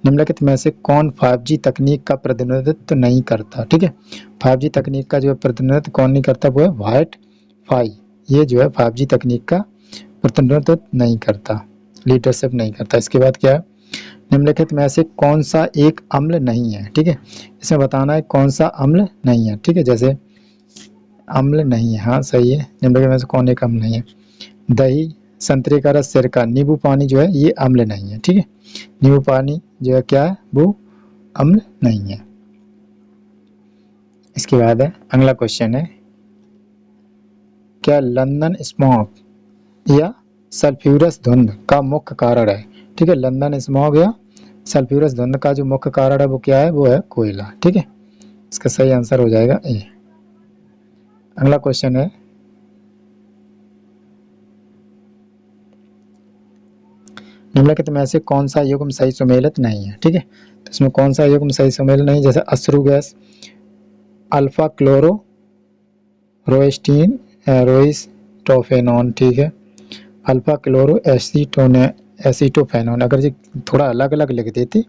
निम्नलिखित में से कौन 5G तकनीक का प्रतिनिधित्व नहीं करता, ठीक है। 5G तकनीक का जो है प्रतिनिधित्व कौन नहीं करता, वो है व्हाइट फाई, ये जो है 5G तकनीक का प्रतिनिधित्व नहीं करता, लीडरशिप नहीं करता। इसके बाद क्या है, निम्नलिखित में से कौन सा एक अम्ल नहीं है, ठीक है। इसमें बताना है कौन सा अम्ल नहीं है, ठीक है। जैसे अम्ल नहीं है, हाँ सही है, निम्नलिखित में से कौन एक अम्ल नहीं है, दही, संतरे का रस, सिरका, नींबू पानी जो है ये अम्ल नहीं है, ठीक है। नींबू पानी जो है क्या है, वो अम्ल नहीं है। इसके बाद है अगला क्वेश्चन है, क्या लंदन स्मॉग या सल्फ्यूरस धुंध का मुख्य कारण है, ठीक है। लंदन स्मॉग या सल्फ्यूरस धुंध का जो मुख्य कारण है वो क्या है, वो है कोयला, ठीक है। इसका सही आंसर हो जाएगा ए। अगला क्वेश्चन है, निम्नलिखित में से कौन सा युग्म सही सुमेलित नहीं है, ठीक है। तो इसमें कौन सा युग्म सही सुमेलित नहीं, जैसे अश्रु गैस, अल्फा क्लोरो रोएस्टीन रोइस्टोफेनॉन, ठीक है, अल्फा क्लोरो एसीटोफेनॉन। अगर ये थोड़ा अलग अलग लिख देते,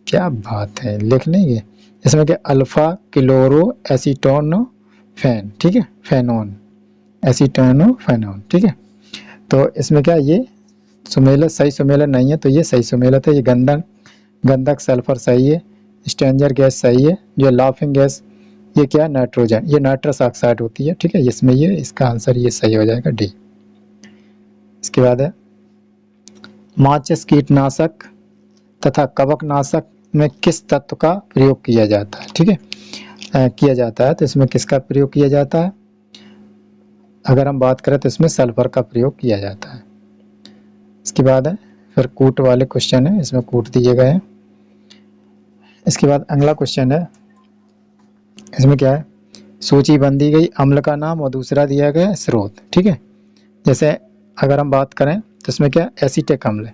क्या बात है, लिख नहीं है इसमें क्या, अल्फा क्लोरो एसीटोनोफेन, ठीक है, फेनॉन, एसीटोनोफेनॉन, ठीक है। तो इसमें क्या, ये सुमेलित सही सुमेलित नहीं है, तो ये सही सुमेलित है। ये गंधक सल्फर सही है, स्ट्रेंजर गैस सही है, जो लाफिंग गैस ये क्या है, नाइट्रोजन, ये नाइट्रस ऑक्साइड होती है, ठीक है। इसमें ये इसका आंसर ये सही हो जाएगा डी। इसके बाद है माचिस कीटनाशक तथा कवकनाशक में किस तत्व का प्रयोग किया जाता है, ठीक है, किया जाता है। तो इसमें किसका प्रयोग किया जाता है, अगर हम बात करें तो इसमें सल्फर का प्रयोग किया जाता है। इसके बाद है फिर कूट वाले क्वेश्चन है, इसमें कूट दिए गए हैं। इसके बाद अगला क्वेश्चन है, इसमें क्या है, सूची बंदी गई अम्ल का नाम और दूसरा दिया गया स्रोत, ठीक है। जैसे अगर हम बात करें तो इसमें क्या, एसीटिक अम्ल,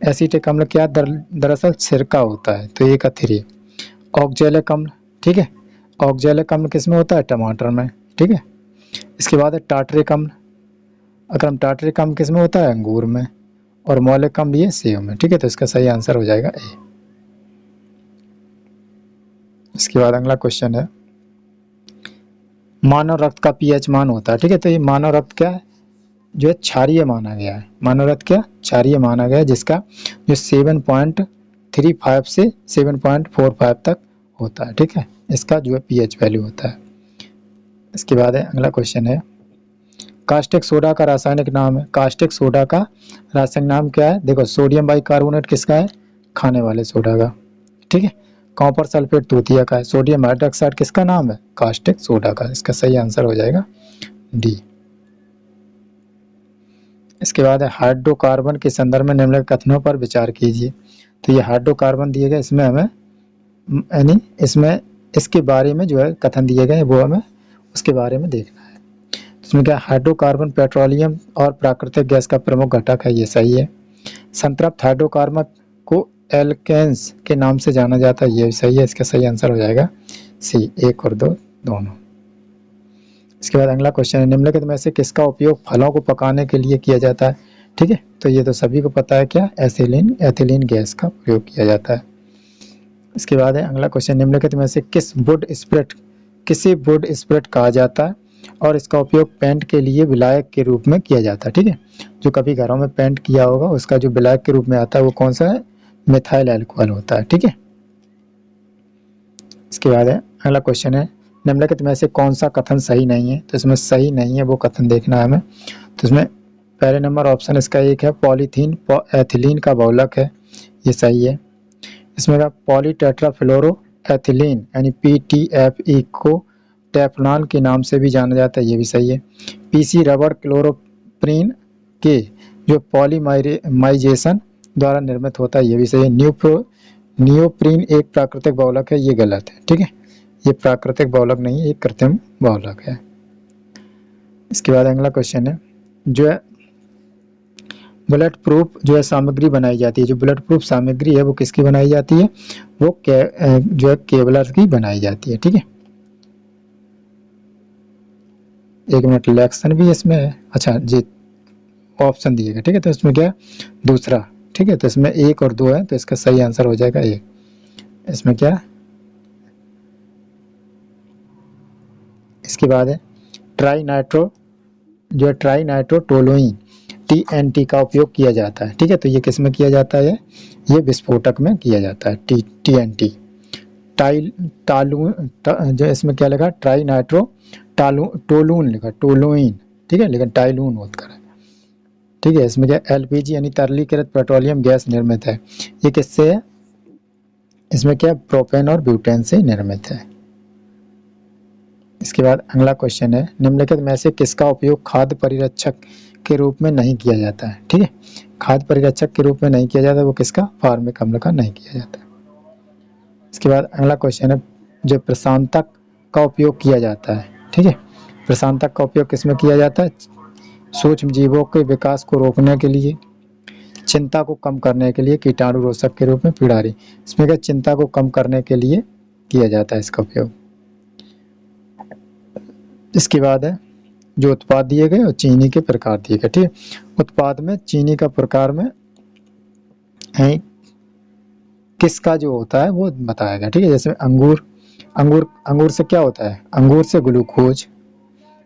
एसीटिक अम्ल क्या दरअसल सिरका होता है, तो ये का 3। ऑक्जेलिक अम्ल, ठीक है, ऑक्जेलिक अम्ल किस में होता है, टमाटर में, ठीक है। इसके बाद है टार्टरिक अम्ल, अगर हम टार्टरिक अम्ल किस में होता है, अंगूर में, और मौलिक अम्ल ये सेब में, ठीक है। तो इसका सही आंसर हो जाएगा ए। इसके बाद अगला क्वेश्चन है, मानव रक्त का पीएच मान होता है, ठीक है। तो ये मानव रक्त क्या है, जो है क्षारीय माना गया है, मानव रक्त क्या क्षारीय माना गया है, जिसका जो 7.35 से 7.45 तक होता है, ठीक है। इसका जो है पीएच वैल्यू होता है। इसके बाद है अगला क्वेश्चन है, कास्टिक सोडा का रासायनिक नाम है, कास्टिक सोडा का रासायनिक नाम क्या है, देखो सोडियम बाइकार्बोनेट किसका है, खाने वाले सोडा का, ठीक है। कॉपर सल्फेट तूतिया का है, सोडियम हाइड्रोक्साइड किसका नाम है, कास्टिक सोडा का। इसका सही आंसर हो जाएगा डी। इसके बाद है हाइड्रोकार्बन के संदर्भ में निम्नलिखित कथनों पर विचार कीजिए। तो ये हाइड्रोकार्बन दिए गए, इसमें हमें यानी इसमें इसके बारे में जो है कथन दिए गए वो हमें उसके बारे में देखना है। इसमें क्या, हाइड्रोकार्बन पेट्रोलियम और प्राकृतिक गैस का प्रमुख घटक है, ये सही है। संतृप्त हाइड्रोकार्बन को एल्केन्स के नाम से जाना जाता है, ये सही है। इसका सही आंसर हो जाएगा सी, 1 और 2 दोनों। इसके बाद अगला क्वेश्चन है, निम्नलिखित में से किसका उपयोग फलों को पकाने के लिए किया जाता है, ठीक है। तो ये तो सभी को पता है, क्या, एथिलीन गैस का प्रयोग किया जाता है। इसके बाद है अगला क्वेश्चन, निम्नलिखित में से किसी वुड स्प्रेड कहा जाता है और इसका उपयोग पेंट के लिए विलायक के रूप में किया जाता है, ठीक है। जो कभी घरों में पेंट किया होगा उसका जो विलायक के रूप में आता है वो कौन सा है, मिथाइल अल्कोहल होता है, ठीक है। इसके बाद है अगला क्वेश्चन है, निम्नलिखित में से कौन सा कथन सही नहीं है। तो इसमें सही नहीं है वो कथन देखना है हमें। तो इसमें पहले नंबर ऑप्शन इसका एक है, पॉलीथीन एथिलीन का बहुलक है, ये सही है। इसमें का पॉलीटेट्राफ्लोरो एथिलीन यानी PTFE को टेफ्लॉन के नाम से भी जाना जाता है, ये भी सही है। PC रबर क्लोरोप्रीन के जो पॉलीमराइजेशन द्वारा निर्मित होता है, ये भी सही है। नियोप्रीन एक प्राकृतिक बहुलक है, ये गलत है, ठीक है। ये प्राकृतिक बहुलक नहीं है, ये कृत्रिम बहुलक है। इसके बाद अगला क्वेश्चन है, जो है बुलेट प्रूफ जो है सामग्री बनाई जाती है, जो बुलेट प्रूफ सामग्री है वो किसकी बनाई जाती है, वो जो है केवलर की बनाई जाती है, ठीक है। 1 मिनट, इलेक्शन भी इसमें है, अच्छा जी ऑप्शन दिएगा, ठीक है। तो इसमें क्या, दूसरा, ठीक है। तो इसमें 1 और 2 है, तो इसका सही आंसर हो जाएगा 1। इसमें क्या, इसके बाद है ट्राइनाइट्रोटोलुइन TNT का उपयोग किया जाता है, ठीक है। तो ये किस में किया जाता है, ये विस्फोटक में किया जाता है, TNT। जो इसमें क्या लिखा, टोलून लिखा, टोलुइन, ठीक है, लेकिन टाइलून होता है, ठीक है। इसमें क्या, LPG यानी तरलीकृत पेट्रोलियम गैस निर्मित है, ये किससे है, इसमें क्या, प्रोपेन और ब्यूटेन से निर्मित है। इसके बाद अगला क्वेश्चन है, निम्नलिखित में से किसका उपयोग खाद्य परिरक्षक के रूप में नहीं किया जाता है, ठीक है। खाद्य परिरक्षक के रूप में नहीं किया जाता, वो किसका, फार्मिक अम्ल का नहीं किया जाता। इसके बाद अगला क्वेश्चन है, जो प्रशांतक का उपयोग किया जाता है, ठीक है। प्रशांतक का उपयोग किस में किया जाता है, सूक्ष्म जीवों के विकास को रोकने के लिए, चिंता को कम करने के लिए कीटाणु रोधक के रूप में पिड़ारी। इसमें क्या चिंता को कम करने के लिए किया जाता है इसका उपयोग। इसके बाद है जो उत्पाद दिए गए और चीनी के प्रकार दिए गए। ठीक है, उत्पाद में चीनी का प्रकार में है किसका जो होता है वो बताया गया। ठीक है, जैसे अंगूर, अंगूर से क्या होता है, अंगूर से ग्लूकोज।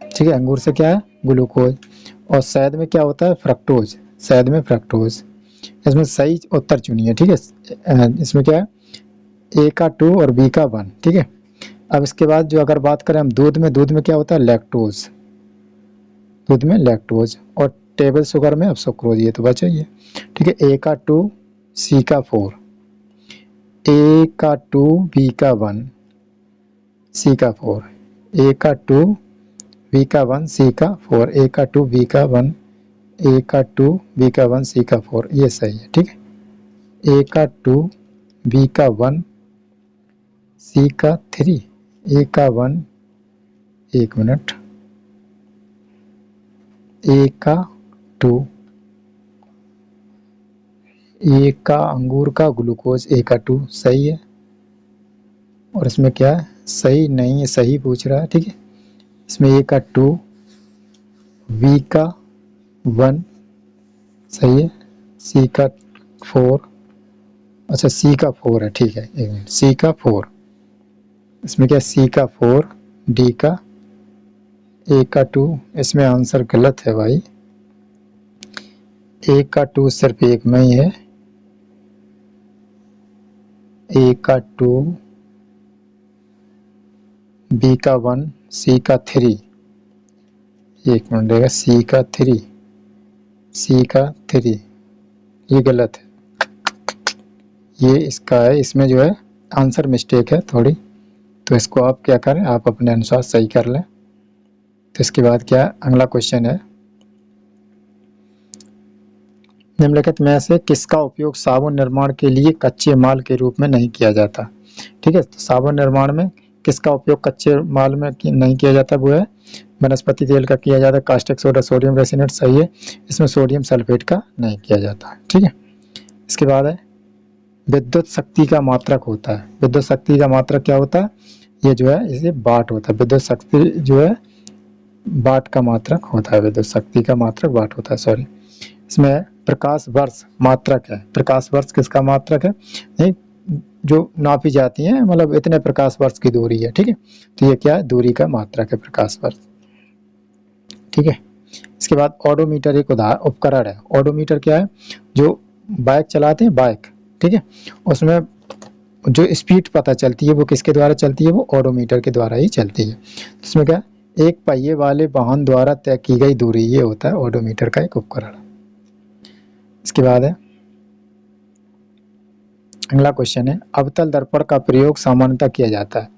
ठीक है, अंगूर से क्या है, ग्लूकोज। और शहद में क्या होता है, फ्रक्टोज, शहद में फ्रक्टोज। इसमें सही उत्तर चुनिए। ठीक है, इसमें क्या है, ए का 2 और बी का 1। ठीक है, अब इसके बाद जो अगर बात करें हम दूध में क्या होता है, लैक्टोज, दूध में लैक्टोज। और टेबल शुगर में अब सुक्रोज, ये तो बचा ही है। ठीक है, ए का 2 सी का 4, ए का 2 बी का 1 सी का 4, ए का 2 बी का 1 सी का 4, ए का 2 बी का 1 ए का 2 बी का 1 सी का 4, ये सही है। ठीक है, ए का 2 बी का 1 सी का 3, ए का 1, एक मिनट, ए का 2, ए का अंगूर का ग्लूकोज, ए का 2 सही है। और इसमें क्या है, सही नहीं है, सही पूछ रहा है। ठीक है, इसमें ए का 2 बी का 1 सही है, सी का 4, अच्छा सी का 4 है। ठीक है, एक मिनट, सी का 4, इसमें क्या सी का 4, डी का, ए का 2, इसमें आंसर गलत है भाई, ए का 2 सिर्फ एक में ही है, ए का 2 बी का 1 सी का 3, एक मिनट रहेगा, सी का 3, सी का 3, ये गलत है, ये इसका है, इसमें जो है आंसर मिस्टेक है थोड़ी, तो इसको आप क्या करें, आप अपने अनुसार सही कर लें। तो इसके बाद क्या है, अगला क्वेश्चन है, निम्नलिखित में से किसका उपयोग साबुन निर्माण के लिए कच्चे माल के रूप में नहीं किया जाता। ठीक है, तो साबुन निर्माण में किसका उपयोग कच्चे माल में नहीं किया जाता, वो है वनस्पति तेल का किया जाता है, कास्टिक सोडा, सोडियम रेसिनेट सही है, इसमें सोडियम सल्फेट का नहीं किया जाता। ठीक है, इसके बाद है विद्युत शक्ति का मात्रक होता है। विद्युत शक्ति का मात्रक क्या होता है, ये जो है इसे वाट होता है। विद्युत शक्ति जो है वाट का मात्रक होता है, विद्युत शक्ति का मात्रक वाट होता है, सॉरी। इसमें प्रकाश वर्ष मात्रक है, प्रकाश वर्ष किसका मात्रक है, नहीं जो नापी जाती है, मतलब इतने प्रकाश वर्ष की दूरी है। ठीक है, तो ये क्या है, दूरी का मात्रक है, प्रकाश वर्ष। ठीक है, इसके बाद ऑडोमीटर एक उपकरण है। ऑडोमीटर क्या है, जो बाइक चलाते हैं बाइक, ठीक है, उसमें जो स्पीड पता चलती है वो किसके द्वारा चलती है, वो ऑडोमीटर के द्वारा ही चलती है। इसमें क्या, एक पहिए वाले वाहन द्वारा तय की गई दूरी, ये होता है ऑडोमीटर का एक उपकरण। इसके बाद है अगला क्वेश्चन है, अवतल दर्पण का प्रयोग सामान्यतः किया जाता है।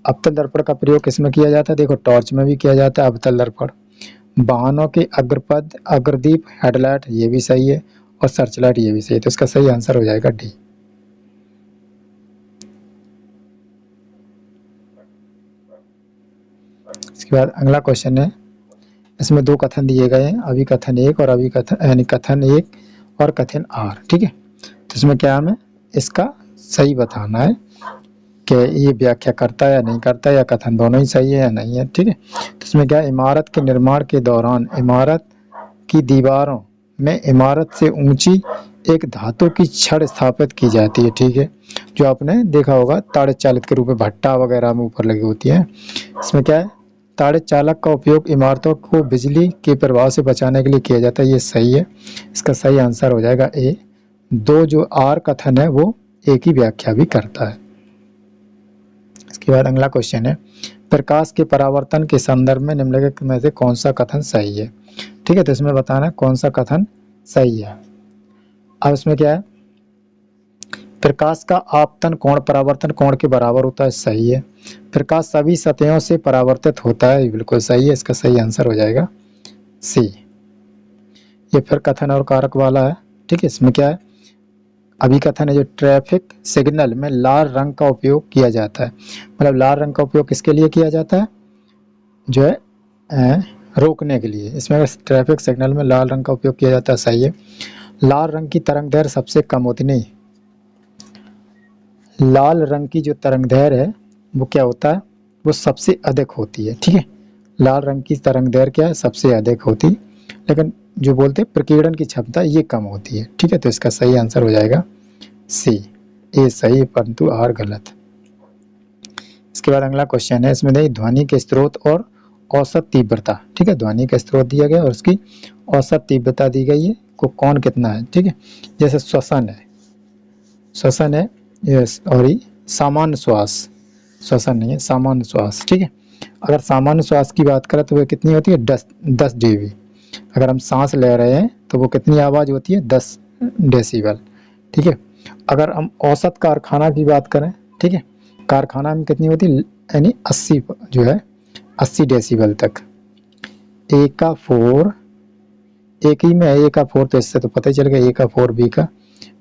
अवतल दर्पण का प्रयोग किसमें किया जाता है, देखो टॉर्च में भी किया जाता है अवतल दर्पण, वाहनों के अग्रपथ, अग्रदीप, हेडलाइट, ये भी सही है, और सर्चलाइट, ये भी सही है। तो इसका सही आंसर हो जाएगा डी। इसके बाद अगला क्वेश्चन है, इसमें दो कथन दिए गए हैं, अभी कथन एक और अभी कथन, यानी कथन एक और कथन आर। ठीक है, तो इसमें क्या हमें इसका सही बताना है कि ये व्याख्या करता है या नहीं करता, या कथन दोनों ही सही है या नहीं है। ठीक है, तो इसमें क्या, इमारत के निर्माण के दौरान इमारत की दीवारों में इमारत से ऊंची एक धातु की छड़ स्थापित की जाती है। ठीक है, जो आपने देखा होगा ताड़ चालित के रूप में भट्टा वगैरह में ऊपर लगी होती है। इसमें क्या है, ताड़ित चालक का उपयोग इमारतों को बिजली के प्रभाव से बचाने के लिए किया जाता है, ये सही है। इसका सही आंसर हो जाएगा ए। दो जो आर कथन है वो एक ही व्याख्या भी करता है। इसके बाद अगला क्वेश्चन है, प्रकाश के परावर्तन के संदर्भ में निम्नलिखित में से कौन सा कथन सही है। ठीक है, तो इसमें बताना है कौन सा कथन सही है। अब इसमें क्या है, प्रकाश का आपतन कोण परावर्तन कोण के बराबर होता है, सही है। प्रकाश सभी सतहों से परावर्तित होता है, बिल्कुल सही है। इसका सही आंसर हो जाएगा सी। ये फिर कथन और कारक वाला है। ठीक है, इसमें क्या है, अभिकथन है जो ट्रैफिक सिग्नल में लाल रंग का उपयोग किया जाता है, मतलब लाल रंग का उपयोग किसके लिए किया जाता है, जो है रोकने के लिए। इसमें ट्रैफिक सिग्नल में लाल रंग का उपयोग किया जाता है, सही है। लाल रंग की तरंग दैर्घ्य सबसे कम होती नहीं, लाल रंग की जो तरंग दैर्घ्य है वो क्या होता है, वो सबसे अधिक होती है। ठीक है, लाल रंग की तरंग दैर्घ्य क्या है, सबसे अधिक होती, लेकिन जो बोलते हैं प्रकीर्णन की क्षमता ये कम होती है। ठीक है, तो इसका सही आंसर हो जाएगा सी। ए सही परंतु आर गलत। इसके बाद अगला क्वेश्चन है, इसमें देखिए ध्वनि के स्रोत और औसत तीव्रता। ठीक है, ध्वनि का स्रोत दिया गया और उसकी औसत तीव्रता दी गई है, को कौन कितना है। ठीक है, जैसे श्वसन है, श्वसन है यस, और ये सामान्य श्वास, श्वसन नहीं है सामान्य श्वास। ठीक है, अगर सामान्य श्वास की बात करें तो वह कितनी होती है, 10 dB। अगर हम सांस ले रहे हैं तो वो कितनी आवाज़ होती है, 10 डेसिबल। ठीक है, अगर हम औसत कारखाना की बात करें, ठीक है, कारखाना में कितनी होती है, यानी 80 जो है 80 डेसिबल तक। ए का 4, एक ही में है ए का 4, तो इससे तो पता ही चल गया, ए का 4 बी का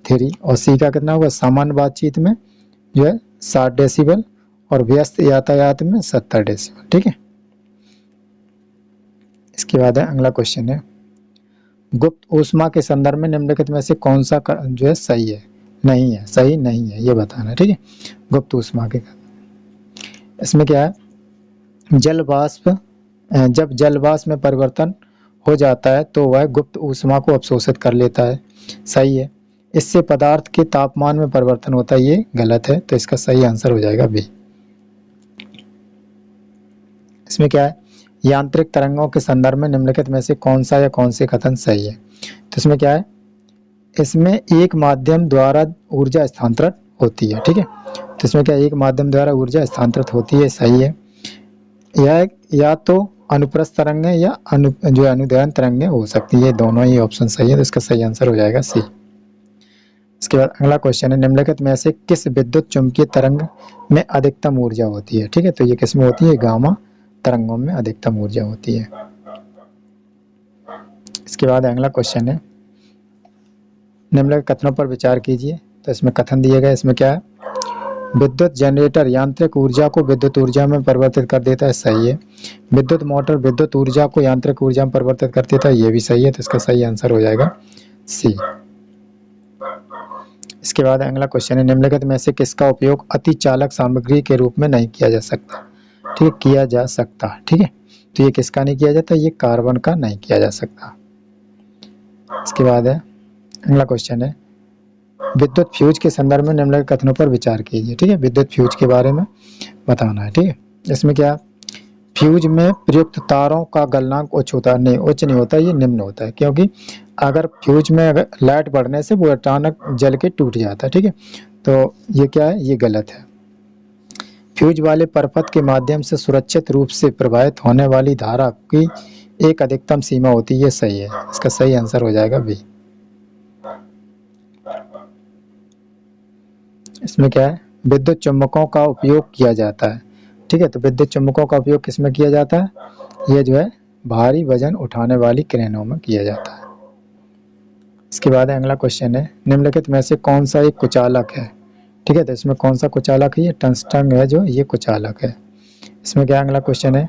3, और सी का कितना होगा, सामान्य बातचीत में जो है 60 डेसिबल और व्यस्त यातायात में 70 डेसिबल। ठीक है, इसके बाद है अगला क्वेश्चन है, गुप्त ऊष्मा के संदर्भ में निम्नलिखित में से कौन सा जो है सही है, नहीं है, सही नहीं है ये बताना है। ठीक है, गुप्त ऊष्मा के, इसमें क्या है, जल वाष्प, जब जल वाष्प में परिवर्तन हो जाता है तो वह गुप्त ऊष्मा को अवशोषित कर लेता है, सही है। इससे पदार्थ के तापमान में परिवर्तन होता है, ये गलत है, तो इसका सही आंसर हो जाएगा बी। इसमें क्या है, यांत्रिक तरंगों के संदर्भ में निम्नलिखित में से कौन सा या कौन से कथन सही है। तो इसमें क्या है, इसमें एक माध्यम द्वारा ऊर्जा स्थानांतरित होती है। ठीक है, तो इसमें क्या, एक माध्यम द्वारा ऊर्जा स्थानांतरित होती है, सही है। यह या तो अनुप्रस्थ तरंगें या जो अनुदैर्ध्य तरंगें हो सकती है, दोनों ही ऑप्शन सही है, तो इसका सही आंसर हो जाएगा सी। इसके बाद अगला क्वेश्चन है, निम्नलिखित में से किस विद्युत चुंबकीय तरंग में अधिकतम ऊर्जा होती है। ठीक है, तो ये किस में होती है, गामा तरंगों में अधिकतम ऊर्जा होती है। इसके बाद अगला क्वेश्चन है, निम्नलिखित कथनों पर विचार कीजिए। तो इसमें कथन दिए गए, इसमें क्या है, विद्युत जनरेटर यांत्रिक ऊर्जा को विद्युत ऊर्जा में परिवर्तित कर देता है, सही है। विद्युत मोटर विद्युत ऊर्जा को यांत्रिक ऊर्जा में परिवर्तित कर देता है, ये भी सही है, तो इसका सही आंसर हो जाएगा सी। इसके बाद अगला क्वेश्चन है, निम्नलिखित में से किसका उपयोग अतिचालक सामग्री के रूप में नहीं किया जा सकता। ठीक है, किया जा सकता। ठीक है, तो ये किसका नहीं किया जाता, ये कार्बन का नहीं किया जा सकता। इसके बाद है अगला क्वेश्चन है, विद्युत फ्यूज के संदर्भ में निम्नलिखित कथनों पर विचार कीजिए। ठीक है, विद्युत फ्यूज के बारे में बताना है। ठीक है, इसमें क्या, फ्यूज में प्रयुक्त तारों का गलनांक उच्च नहीं होता, ये निम्न होता है, क्योंकि अगर फ्यूज में अगर लाइट बढ़ने से वो अचानक जल के टूट जाता है। ठीक है, तो ये क्या है, ये गलत है। फ्यूज वाले परपथ के माध्यम से सुरक्षित रूप से प्रवाहित होने वाली धारा की एक अधिकतम सीमा होती है, ये सही है, इसका सही आंसर हो जाएगा बी। इसमें क्या है, विद्युत चुम्बकों का उपयोग किया जाता है। ठीक है, तो विद्युत चुम्बकों का उपयोग किसमें किया जाता है, ये जो है भारी वजन उठाने वाली क्रेनों में किया जाता है। इसके बाद अगला क्वेश्चन है, निम्नलिखित में से कौन सा एक कुचालक है। ठीक है, तो इसमें कौन सा कुचालक है, ये टंगस्टन है, जो ये कुचालक है। इसमें क्या अगला क्वेश्चन है,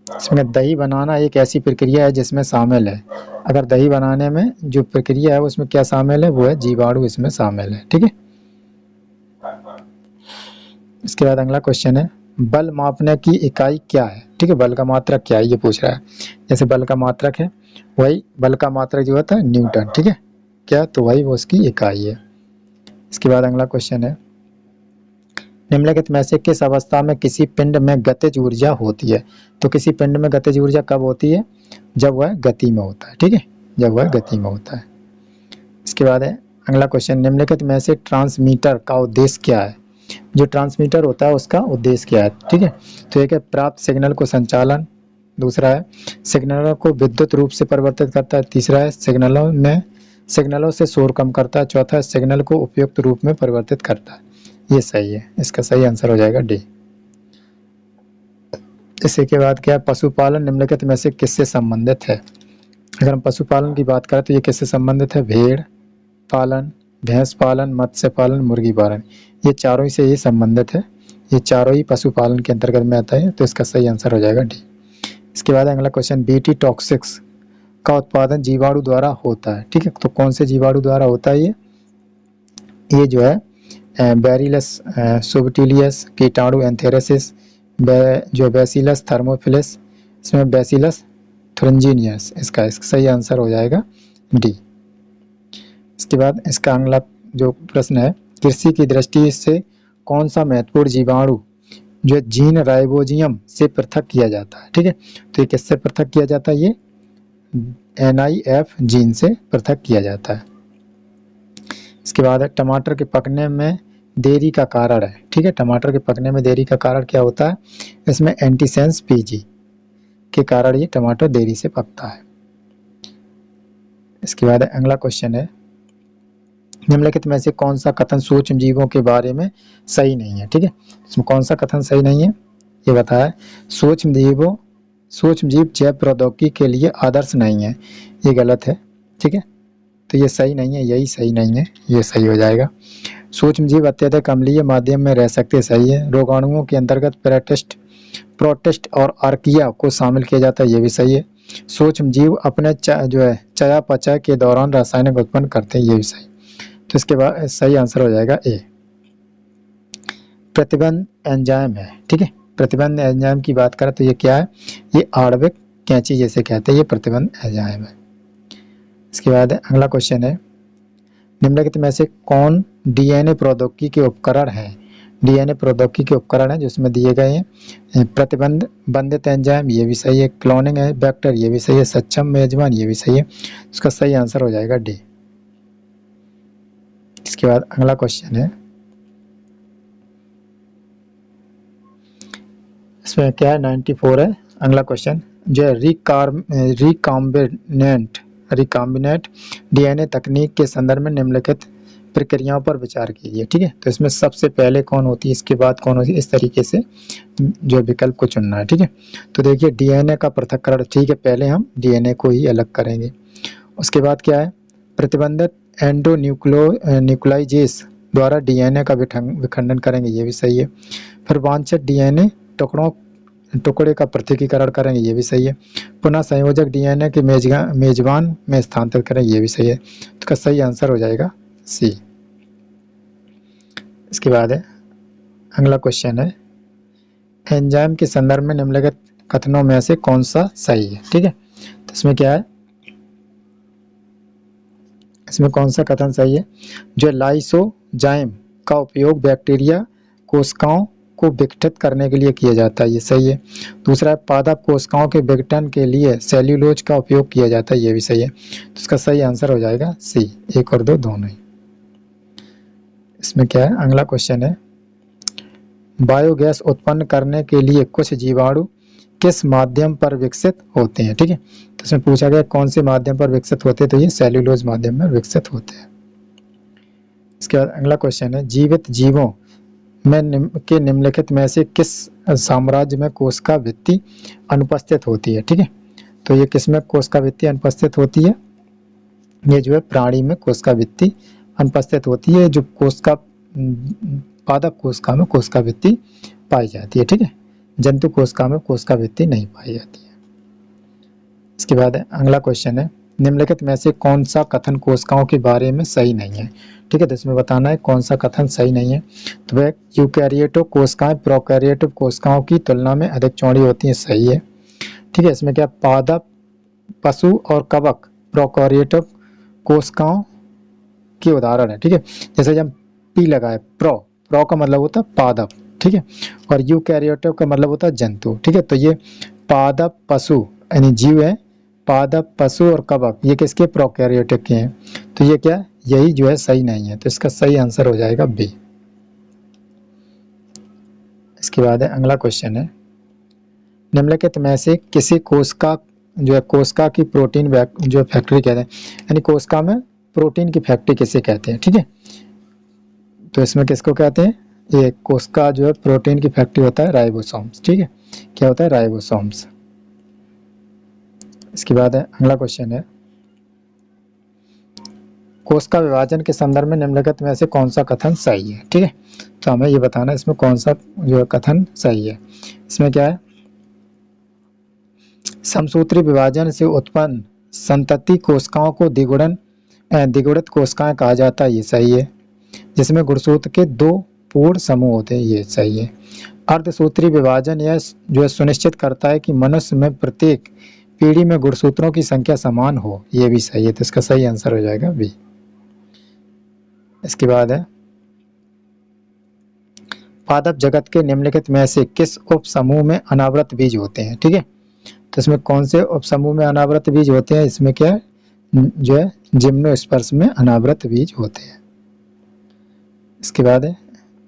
इसमें दही बनाना एक ऐसी प्रक्रिया है जिसमें शामिल है, अगर दही बनाने में जो प्रक्रिया है उसमें क्या शामिल है, वो है जीवाणु इसमें शामिल है। ठीक है, इसके बाद अगला क्वेश्चन है, बल मापने की इकाई क्या है। ठीक है, बल का मात्रक क्या है, ये पूछ रहा है। जैसे बल का मात्रक है, वही बल का मात्रक जो होता है न्यूटन। ठीक है, क्या, तो वही वो उसकी इकाई है। इसके बाद अगला क्वेश्चन है, निम्नलिखित में से किस अवस्था में किसी पिंड में गतिज ऊर्जा होती है। तो किसी पिंड में गतिज ऊर्जा कब होती है, जब वह गति में होता है। ठीक है, जब वह गति में होता है। इसके बाद है अगला क्वेश्चन, निम्नलिखित में से ट्रांसमीटर का उद्देश्य क्या है। जो ट्रांसमीटर होता है उसका उद्देश्य क्या है। ठीक है, तो एक है प्राप्त सिग्नल को संचालन, दूसरा है सिग्नलों को विद्युत रूप से परिवर्तित करता है, तीसरा है सिग्नलों से शोर कम करता है, चौथा है सिग्नल को उपयुक्त रूप में परिवर्तित करता है, ये सही है, इसका सही आंसर हो जाएगा डी। इसी के बाद क्या है, पशुपालन निम्नलिखित में से किससे संबंधित है। अगर हम पशुपालन की बात करें तो ये किससे संबंधित है, भेड़ पालन, भैंस पालन, मत्स्य पालन, मुर्गी पालन, ये चारों ही से ही संबंधित है, ये चारों ही पशुपालन के अंतर्गत में आता है, तो इसका सही आंसर हो जाएगा डी। इसके बाद अगला क्वेश्चन, बीटी टॉक्सिक्स का उत्पादन जीवाणु द्वारा होता है। ठीक है, तो कौन से जीवाणु द्वारा होता है ये जो है बैरिलस सुब्टिलियस कीटाणु एंथेरेसिस, जो बैसिलस थर्मोफिलस, इसमें बैसिलस थुरिंजिनियस, इसका सही आंसर हो जाएगा डी। इसके बाद इसका अगला जो प्रश्न है, कृषि की दृष्टि से कौन सा महत्वपूर्ण जीवाणु जो जीन राइबोजियम से पृथक किया जाता है। ठीक है, तो ये किससे पृथक किया जाता है, ये NIF जीन से पृथक किया जाता है। इसके बाद है टमाटर के पकने में देरी का कारण है। ठीक है, टमाटर के पकने में देरी का कारण क्या होता है, इसमें एंटीसेंस PG के कारण ये टमाटर देरी से पकता है। इसके बाद अगला क्वेश्चन है, निम्नलिखित में से कौन सा कथन सूक्ष्म जीवों के बारे में सही नहीं है। ठीक है, इसमें कौन सा कथन सही नहीं है, ये बताया सूक्ष्म जीव जैव प्रौद्योगिकी के लिए आदर्श नहीं है, ये गलत है। ठीक है, तो ये सही नहीं है, यही सही नहीं है, ये सही हो जाएगा। सूक्ष्म जीव अत्यधिक अम्लीय माध्यम में रह सकते, सही है। रोगाणुओं के अंतर्गत प्रोटिस्ट और आर्किया को शामिल किया जाता है, ये भी सही है। सूक्ष्म जीव अपने जो है चयापचय के दौरान रासायनिक उत्पन्न करते हैं, ये भी सही। तो इसके बाद सही आंसर हो जाएगा ए। प्रतिबंध एंजाइम है। ठीक है, प्रतिबंध एंजाइम की बात करें तो ये क्या है, ये आणविक कैंची जैसे कहते हैं, ये प्रतिबंध एंजाइम है। इसके बाद अगला क्वेश्चन है, निम्नलिखित में से कौन DNA प्रौद्योगिकी के उपकरण है। DNA प्रौद्योगिकी के उपकरण है जिसमें दिए गए हैं प्रतिबंध बंधित एंजाइम, ये भी सही है। क्लोनिंग है वेक्टर, ये भी सही है। सक्षम मेजबान, ये भी सही है। इसका सही आंसर हो जाएगा डी। इसके बाद अगला क्वेश्चन है, इसमें क्या है 94 है। अगला क्वेश्चन जो है रिकॉम्बिनेंट DNA तकनीक के संदर्भ में निम्नलिखित प्रक्रियाओं पर विचार कीजिए। ठीक है, तो इसमें सबसे पहले कौन होती है, इसके बाद कौन होती है, इस तरीके से जो विकल्प को चुनना है। ठीक है, तो देखिए DNA का पृथक्करण, ठीक है, पहले हम DNA को ही अलग करेंगे। उसके बाद क्या है, प्रतिबंधित न्यूक्लियोजेस द्वारा DNA का विखंडन करेंगे, ये भी सही है। फिर वांछित DNA टुकड़े का पृथक्कीकरण करेंगे, ये भी सही है। पुनः संयोजक DNA के मेजबान में स्थानांतरित करें, ये भी सही है। तो इसका सही आंसर हो जाएगा सी। इसके बाद है अगला क्वेश्चन है, एंजाइम के संदर्भ में निम्नलिखित कथनों में से कौन सा सही है। ठीक है, तो इसमें क्या है, इसमें कौन सा कथन सही है, जो लाइसोजाइम का उपयोग बैक्टीरिया कोशिकाओं को विघटित करने के लिए किया जाता है, ये सही है। दूसरा है पादप कोशिकाओं के विघटन के लिए सेल्यूलोज का उपयोग किया जाता है, ये भी सही है। तो इसका सही आंसर हो जाएगा सी, 1 और 2 दोनों ही। इसमें क्या है, अगला क्वेश्चन है, बायोगैस उत्पन्न करने के लिए कुछ जीवाणु किस माध्यम पर विकसित होते हैं। ठीक है, तो इसमें पूछा गया कौन से माध्यम पर विकसित होते हैं, तो ये सेल्यूलोज माध्यम में विकसित होते हैं। इसके बाद अगला क्वेश्चन है, जीवित जीवों में निम्नलिखित में से किस साम्राज्य में कोशिका भित्ति अनुपस्थित होती है। ठीक है, तो ये किस में कोशिका भित्ति अनुपस्थित होती है, ये जो है प्राणी में कोशिका भित्ति अनुपस्थित होती है, जो कोशिका पादप कोशिका में कोशिका भित्ति पाई जाती है। ठीक है, जंतु कोशिका में कोशिका भित्ति नहीं पाई जाती है। इसके बाद अगला क्वेश्चन है, निम्नलिखित में से कौन सा कथन कोशिकाओं के बारे में सही नहीं है। ठीक है, तो इसमें बताना है कौन सा कथन सही नहीं है। तो वह यूकैरियोटिक कोशिकाएं प्रोकैरियोटिक कोशिकाओं की तुलना में अधिक चौड़ी होती हैं, सही है। ठीक है, इसमें क्या पादप पशु और कवक प्रोकैरियोटिक कोशिकाओं के उदाहरण है। ठीक है, जैसे जब पी लगाए प्रो का मतलब होता है पादप, ठीक है, और यूकैरियोटिक का मतलब होता है जंतु। ठीक है, तो ये पादप पशु यानी जीव है, पादप पशु और कवक ये किसके प्रोकैरियोटिक के हैं, तो ये क्या यही जो है सही नहीं है, तो इसका सही आंसर हो जाएगा बी। इसके बाद है अगला क्वेश्चन है, निम्नलिखित में से किसी कोशिका जो है कोशिका की प्रोटीन जो फैक्ट्री कहते हैं, यानी कोशिका में प्रोटीन की फैक्ट्री किसे कहते हैं। ठीक है, तो इसमें किसको कहते हैं, ये कोशिका जो है प्रोटीन की फैक्ट्री होता है राइबोसोम्स। ठीक है, क्या होता है, राइबोसोम्स। इसके बाद है अगला क्वेश्चन है, कोशिका विभाजन के संदर्भ में निम्नलिखित में से कौन सा कथन सही है। ठीक है, तो हमें ये बताना है इसमें कौन सा जो कथन सही है। इसमें क्या है, समसूत्री विभाजन से उत्पन्न संतति कोशिकाओं को द्विगुणित कोशिकाएं कहा जाता है, ये सही है। जिसमें गुणसूत्र के 2 पूर्ण समूह होते हैं, ये सही है। अर्धसूत्री विभाजन यह जो है सुनिश्चित करता है कि मनुष्य में प्रत्येक पीढ़ी में गुणसूत्रों की संख्या समान हो, ये भी सही है। तो इसका सही आंसर हो जाएगा बी। इसके बाद है पादप जगत के निम्नलिखित में से किस उप समूह में अनावृत बीज होते हैं? ठीक है, तो इसमें कौन से उप समूह में अनावृत बीज होते हैं? इसमें क्या है, जो है जिम्नोस्पर्श में अनावृत बीज होते हैं। इसके बाद है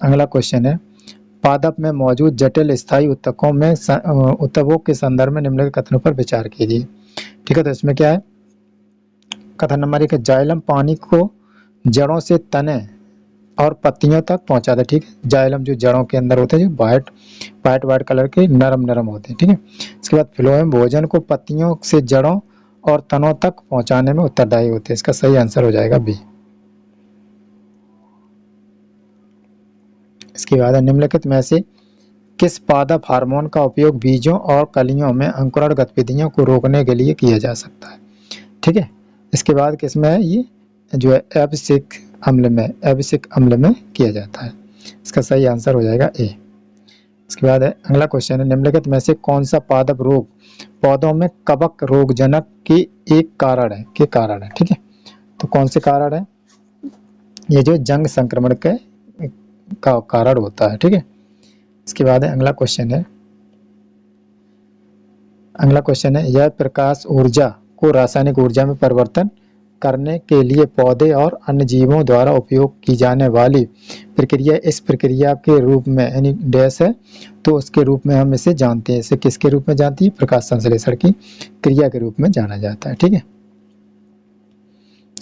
अगला क्वेश्चन है पादप में मौजूद जटिल स्थायी ऊतकों के संदर्भ में निम्नलिखित कथनों पर विचार कीजिए। ठीक है, तो इसमें क्या है, कथन नंबर 1 है जाइलम पानी को जड़ों से तने और पत्तियों तक पहुंचाता है। ठीक है, जाइलम जो जड़ों के अंदर होते हैं, जो वाइट कलर के नरम होते हैं। ठीक है, इसके बाद फ्लोएम भोजन को पत्तियों से जड़ों और तनों तक पहुंचाने में उत्तरदायी होते हैं। इसका सही आंसर हो जाएगा बी। इसके बाद निम्नलिखित में से किस पादप हार्मोन का उपयोग बीजों और कलियों में अंकुरण गतिविधियों को रोकने के लिए किया जा सकता है? ठीक है, इसके बाद किसमें है, ये जो है एब्सिक अम्ल में किया जाता है। इसका सही आंसर हो जाएगा ए। इसके बाद है अगला क्वेश्चन है निम्नलिखित में से कौन सा पादप रोग पौधों में कवक रोगजनक की एक कारण है ठीक है, तो कौन से कारण है, ये जो जंग संक्रमण का कारण होता है। ठीक है, इसके बाद है अगला क्वेश्चन है यह प्रकाश ऊर्जा को रासायनिक ऊर्जा में परिवर्तन करने के लिए पौधे और अन्य जीवों द्वारा उपयोग की जाने वाली प्रक्रिया इस प्रक्रिया के रूप में यानी डैश है, तो उसके रूप में हम इसे जानते हैं। इसे किसके रूप में जानती है? प्रकाश संश्लेषण की क्रिया के रूप में जाना जाता है। ठीक है,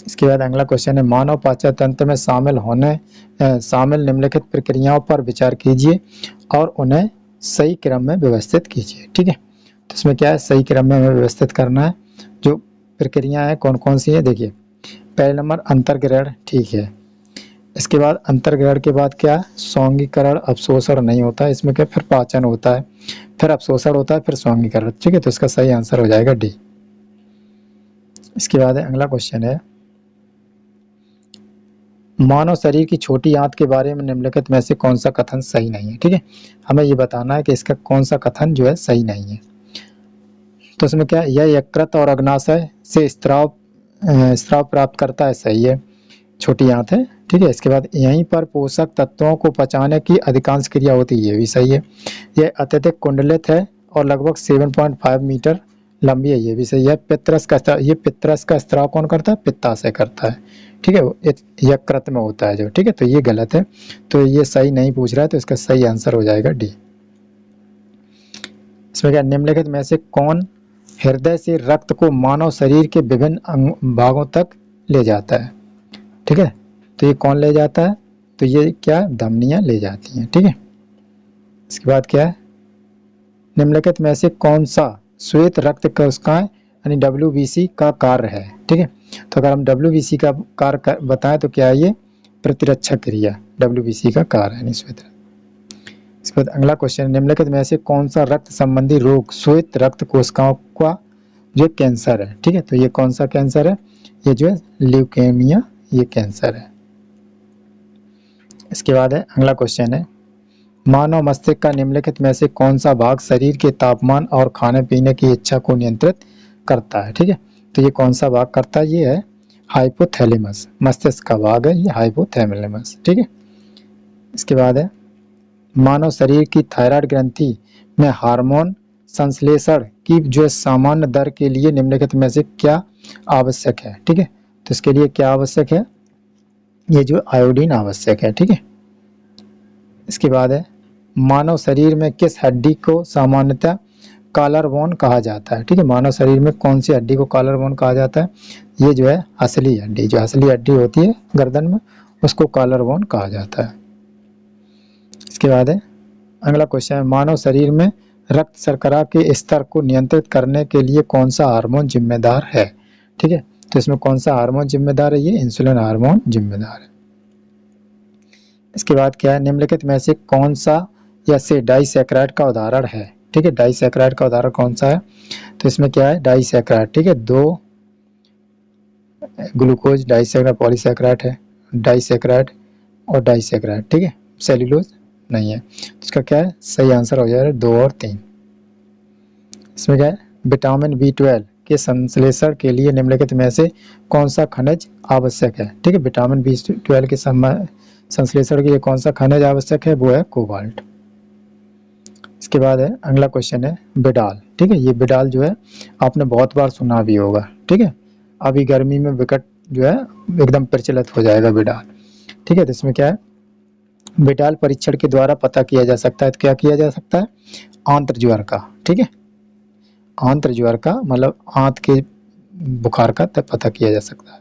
इसके बाद अगला क्वेश्चन है मानव पाचन तंत्र में शामिल निम्नलिखित प्रक्रियाओं पर विचार कीजिए और उन्हें सही क्रम में व्यवस्थित कीजिए। ठीक है, तो इसमें क्या है, सही क्रम में हमें व्यवस्थित करना है। जो प्रक्रियाएं हैं कौन कौन सी है, देखिए पहले नंबर अंतर्ग्रहण। ठीक है, इसके बाद अंतर्ग्रहण के बाद क्या, सौंगीकरण अवशोषण नहीं होता है, इसमें क्या फिर पाचन होता है, फिर अवशोषण होता है, फिर सौंगीकरण। ठीक है, तो इसका सही आंसर हो जाएगा डी। इसके बाद अगला क्वेश्चन है मानव शरीर की छोटी आंत के बारे में निम्नलिखित में से कौन सा कथन सही नहीं है? ठीक है, हमें ये बताना है कि इसका कौन सा कथन जो है सही नहीं है। तो इसमें क्या, यह यकृत और अग्नाशय से स्राव प्राप्त करता है, सही है, छोटी आंत है। ठीक है, इसके बाद यहीं पर पोषक तत्वों को पचाने की अधिकांश क्रिया होती है, ये भी सही है। यह अत्यधिक कुंडलित है और लगभग 7.5 मीटर लंबी है, ये भी सही है। पित्रस का स्राव कौन करता है? पित्ताशय करता है। ठीक है, यकृत में होता है जो। ठीक है, तो ये गलत है, तो ये सही नहीं पूछ रहा है, तो इसका सही आंसर हो जाएगा डी। इसमें क्या, निम्नलिखित में से कौन हृदय से रक्त को मानव शरीर के विभिन्न भागों तक ले जाता है? ठीक है, तो ये कौन ले जाता है? तो ये क्या, धमनियां ले जाती हैं। ठीक है, इसके बाद क्या है, निम्नलिखित में से कौन सा श्वेत रक्त कोशिकाएं यानी WBC का कार्य है? ठीक है, तो अगर हम WBC का कार्य बताएं तो क्या है, ये प्रतिरक्षा क्रिया WBC का कार्य है श्वेत। इसके बाद अगला क्वेश्चन, निम्नलिखित में से कौन सा रक्त संबंधी रोग श्वेत रक्त कोशिकाओं का जो कैंसर है? ठीक है, तो ये कौन सा कैंसर है? ये जो है ल्यूकेमिया, ये कैंसर है। इसके बाद है अगला क्वेश्चन है मानव मस्तिष्क का निम्नलिखित में से कौन सा भाग शरीर के तापमान और खाने पीने की इच्छा को नियंत्रित करता है? ठीक है, तो ये कौन सा भाग करता है? ये है हाइपोथैलेमस, मस्तिष्क का भाग है ये हाइपोथैलेमस। ठीक है, इसके बाद है मानव शरीर की थायराइड ग्रंथि में हार्मोन संश्लेषण की जो सामान्य दर के लिए निम्नलिखित में से क्या आवश्यक है? ठीक है, तो इसके लिए क्या आवश्यक है? ये जो आयोडीन आवश्यक है। ठीक है, इसके बाद है मानव शरीर में किस हड्डी को सामान्यतः कॉलर बोन कहा जाता है? ठीक है, मानव शरीर में कौन सी हड्डी को कॉलर बोन कहा जाता है? ये जो है असली हड्डी, जो असली हड्डी होती है गर्दन में, उसको कॉलर बोन कहा जाता है। इसके बाद है अगला क्वेश्चन है मानव शरीर में रक्त शर्करा के स्तर को नियंत्रित करने के लिए कौन सा हार्मोन जिम्मेदार है? ठीक है, तो इसमें कौन सा हार्मोन जिम्मेदार है? ये इंसुलिन हार्मोन जिम्मेदार है। इसके बाद क्या है, निम्नलिखित में से कौन सा या से डाइसैकेराइड का उदाहरण है? ठीक है, डाइसैकेराइड का उदाहरण कौन सा है? तो इसमें क्या है, डाइसैकेराइड। ठीक है, 2 ग्लूकोज डाइसैकराइड, पॉलीसैकराइड है, डाइसैकराइड और डाइसैकराइड, ठीक है। सेल्यूलोज नहीं है। तो इसका क्या है, सही आंसर हो जाएगा 2 और 3। इसमें क्या है, विटामिन B12 के संश्लेषण के लिए निम्नलिखित में से कौन सा खनिज आवश्यक है, ठीक है। विटामिन B12 के संश्लेषण के लिए कौन सा खनिज आवश्यक है, वो है कोबाल्ट। इसके बाद है अगला क्वेश्चन है बिडाल, ठीक है। ये बिडाल जो है आपने बहुत बार सुना भी होगा, ठीक है। अभी गर्मी में विकट जो है एकदम प्रचलित हो जाएगा बिडाल, ठीक है। तो इसमें क्या है, बिडाल परीक्षण के द्वारा पता किया जा सकता है। तो क्या किया जा सकता है, आंत्र ज्वर का, ठीक है। आंत्र ज्वर का मतलब आंत के बुखार का तब पता किया जा सकता है।